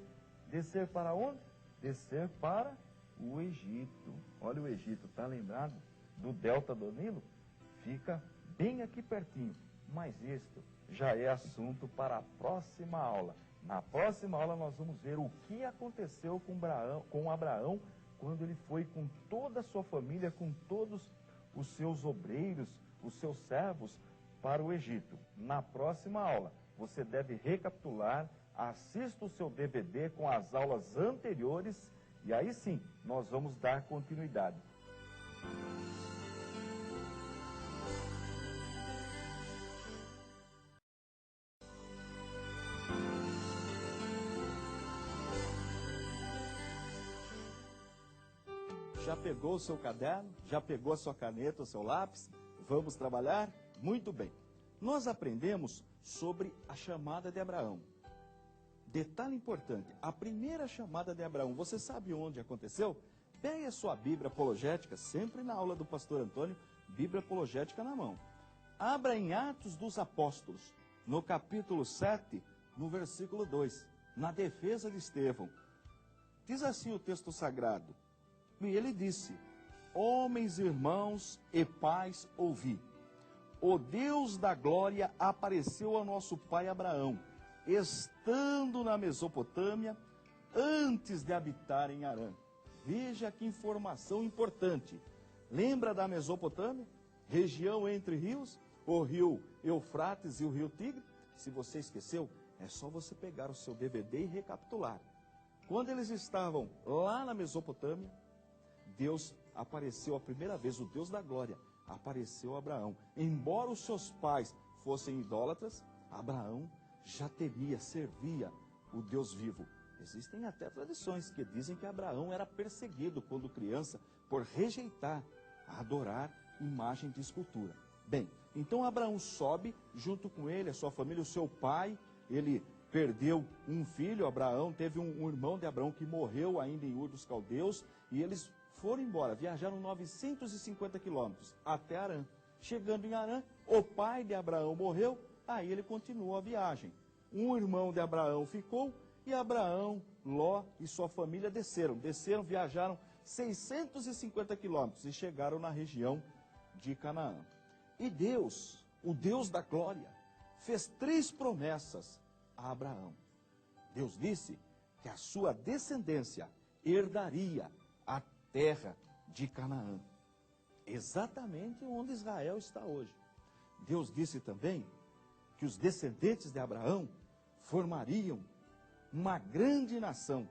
Descer para onde? Descer para o Egito. Olha o Egito, está lembrado do delta do Nilo? Fica bem aqui pertinho. Mas isto já é assunto para a próxima aula. Na próxima aula nós vamos ver o que aconteceu com Abraão quando ele foi com toda a sua família, com todos os seus obreiros, os seus servos, para o Egito. Na próxima aula, você deve recapitular, assista o seu DVD com as aulas anteriores e aí sim, nós vamos dar continuidade. Já pegou o seu caderno? Já pegou a sua caneta, o seu lápis? Vamos trabalhar? Muito bem. Nós aprendemos sobre a chamada de Abraão. Detalhe importante, a primeira chamada de Abraão, você sabe onde aconteceu? Pegue a sua Bíblia apologética, sempre na aula do pastor Antônio, Bíblia apologética na mão. Abra em Atos dos Apóstolos, no capítulo 7, no versículo 2, na defesa de Estevão. Diz assim o texto sagrado: e ele disse: homens, irmãos e pais, ouvi. O Deus da glória apareceu ao nosso pai Abraão, estando na Mesopotâmia, antes de habitar em Harã. Veja que informação importante. Lembra da Mesopotâmia? Região entre rios, o rio Eufrates e o rio Tigre? Se você esqueceu, é só você pegar o seu DVD e recapitular. Quando eles estavam lá na Mesopotâmia, Deus apareceu a primeira vez, o Deus da glória apareceu a Abraão. Embora os seus pais fossem idólatras, Abraão já temia, servia o Deus vivo. Existem até tradições que dizem que Abraão era perseguido quando criança por rejeitar, adorar imagem de escultura. Bem, então Abraão sobe, junto com ele, a sua família, o seu pai, ele perdeu um filho, Abraão, teve um irmão de Abraão que morreu ainda em Ur dos Caldeus, e eles foram embora, viajaram 950 quilômetros até Harã. Chegando em Harã, o pai de Abraão morreu, aí ele continuou a viagem. Um irmão de Abraão ficou, e Abraão, Ló e sua família desceram, viajaram 650 quilômetros e chegaram na região de Canaã. E Deus, o Deus da glória, fez 3 promessas a Abraão. Deus disse que a sua descendência herdaria a terra de Canaã, exatamente onde Israel está hoje. Deus disse também que os descendentes de Abraão formariam uma grande nação.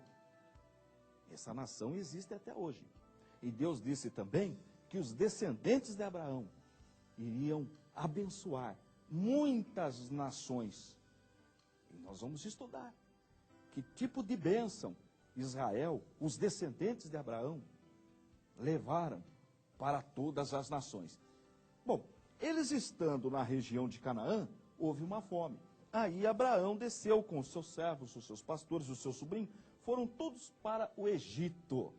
Essa nação existe até hoje. E Deus disse também que os descendentes de Abraão iriam abençoar muitas nações. E nós vamos estudar que tipo de bênção Israel, os descendentes de Abraão, levaram para todas as nações. Bom, eles estando na região de Canaã, houve uma fome. Aí Abraão desceu com os seus servos, os seus pastores, o seu sobrinho, foram todos para o Egito.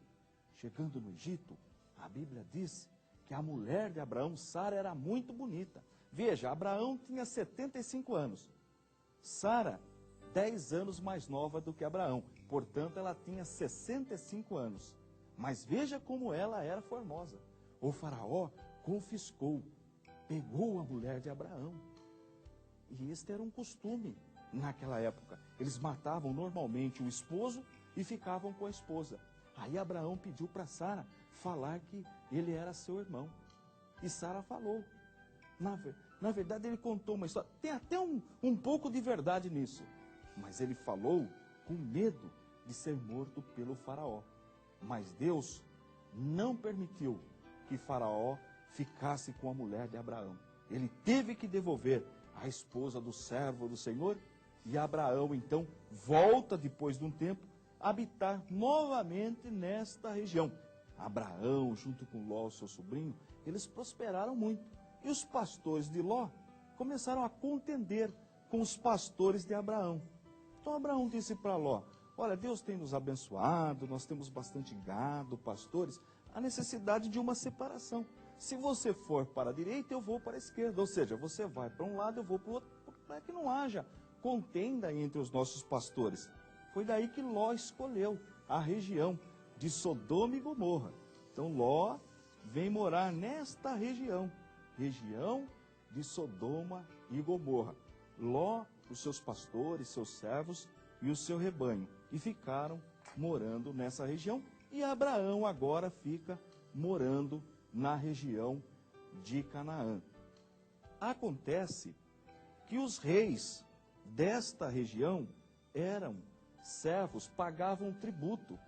Chegando no Egito, a Bíblia diz que a mulher de Abraão, Sara, era muito bonita. Veja, Abraão tinha 75 anos. Sara, 10 anos mais nova do que Abraão. Portanto, ela tinha 65 anos. Mas veja como ela era formosa. O faraó confiscou, pegou a mulher de Abraão. E este era um costume naquela época. Eles matavam normalmente o esposo e ficavam com a esposa. Aí Abraão pediu para Sara falar que ele era seu irmão. E Sara falou. Na verdade, ele contou uma história. Tem até um pouco de verdade nisso. Mas ele falou com medo de ser morto pelo faraó. Mas Deus não permitiu que Faraó ficasse com a mulher de Abraão. Ele teve que devolver a esposa do servo do Senhor. E Abraão, então, volta, depois de um tempo, a habitar novamente nesta região. Abraão, junto com Ló, seu sobrinho, eles prosperaram muito. E os pastores de Ló começaram a contender com os pastores de Abraão. Então Abraão disse para Ló: olha, Deus tem nos abençoado, nós temos bastante gado, pastores, há necessidade de uma separação. Se você for para a direita, eu vou para a esquerda. Ou seja, você vai para um lado, eu vou para o outro, para que não haja contenda entre os nossos pastores. Foi daí que Ló escolheu a região de Sodoma e Gomorra. Então Ló vem morar nesta região de Sodoma e Gomorra. Ló, os seus pastores, seus servos e o seu rebanho, e ficaram morando nessa região. E Abraão agora fica morando na região de Canaã. Acontece que os reis desta região eram servos, pagavam tributo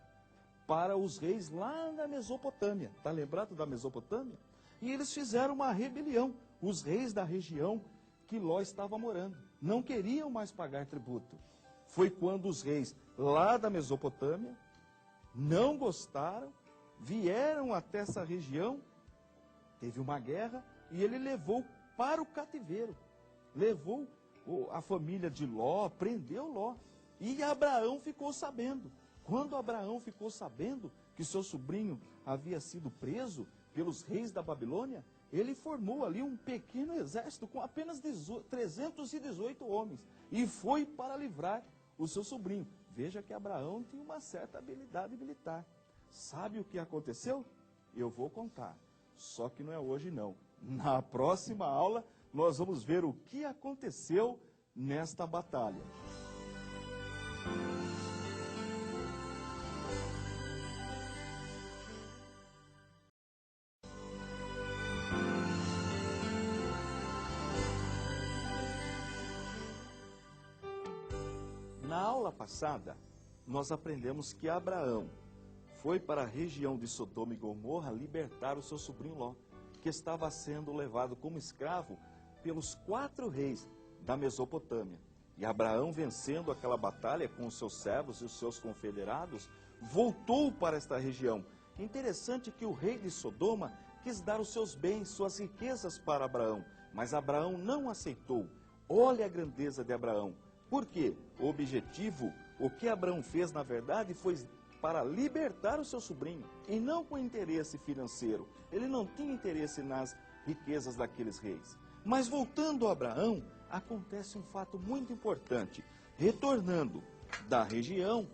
para os reis lá na Mesopotâmia. Está lembrado da Mesopotâmia? E eles fizeram uma rebelião. Os reis da região que Ló estava morando não queriam mais pagar tributo. Foi quando os reis lá da Mesopotâmia não gostaram, vieram até essa região, teve uma guerra e ele levou para o cativeiro. Levou a família de Ló, prendeu Ló. E Abraão ficou sabendo. Quando Abraão ficou sabendo que seu sobrinho havia sido preso pelos reis da Babilônia, ele formou ali um pequeno exército com apenas 318 homens e foi para livrar o seu sobrinho. Veja que Abraão tinha uma certa habilidade militar. Sabe o que aconteceu? Eu vou contar, só que não é hoje não. Na próxima aula nós vamos ver o que aconteceu nesta batalha. Na aula passada, nós aprendemos que Abraão foi para a região de Sodoma e Gomorra libertar o seu sobrinho Ló, que estava sendo levado como escravo pelos 4 reis da Mesopotâmia. E Abraão, vencendo aquela batalha com os seus servos e os seus confederados, voltou para esta região. Interessante que o rei de Sodoma quis dar os seus bens, suas riquezas para Abraão, mas Abraão não aceitou. Olha a grandeza de Abraão. Por quê? O objetivo, o que Abraão fez na verdade foi para libertar o seu sobrinho e não com interesse financeiro. Ele não tinha interesse nas riquezas daqueles reis. Mas voltando a Abraão, acontece um fato muito importante. Retornando da região,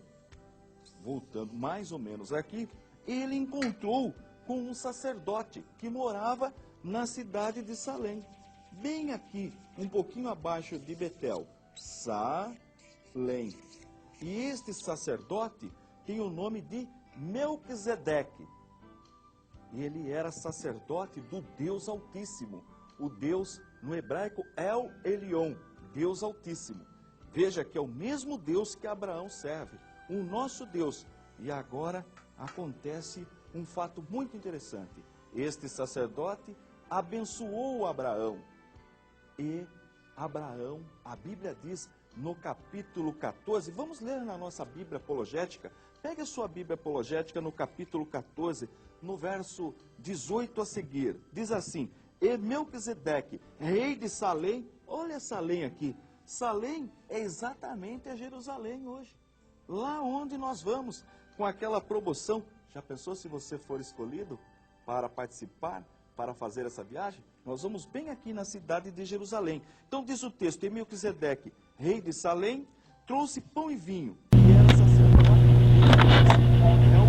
voltando mais ou menos aqui, ele encontrou com um sacerdote que morava na cidade de Salém, bem aqui, um pouquinho abaixo de Betel. Salém. E este sacerdote tem o nome de Melquisedeque. Ele era sacerdote do Deus Altíssimo. O Deus, no hebraico, El Elyon, Deus Altíssimo. Veja que é o mesmo Deus que Abraão serve, o nosso Deus. E agora acontece um fato muito interessante. Este sacerdote abençoou Abraão. E Abraão, a Bíblia diz no capítulo 14, vamos ler na nossa Bíblia apologética, pegue a sua Bíblia apologética no capítulo 14, no verso 18 a seguir, diz assim: E Melquisedeque, rei de Salém, olha Salém aqui, Salém é exatamente a Jerusalém hoje. lá onde nós vamos, com aquela promoção. Já pensou se você for escolhido para participar, para fazer essa viagem? Nós vamos bem aqui na cidade de Jerusalém. Então diz o texto, e Melquisedeque, rei de Salém, trouxe pão e vinho, e era sacerdote, é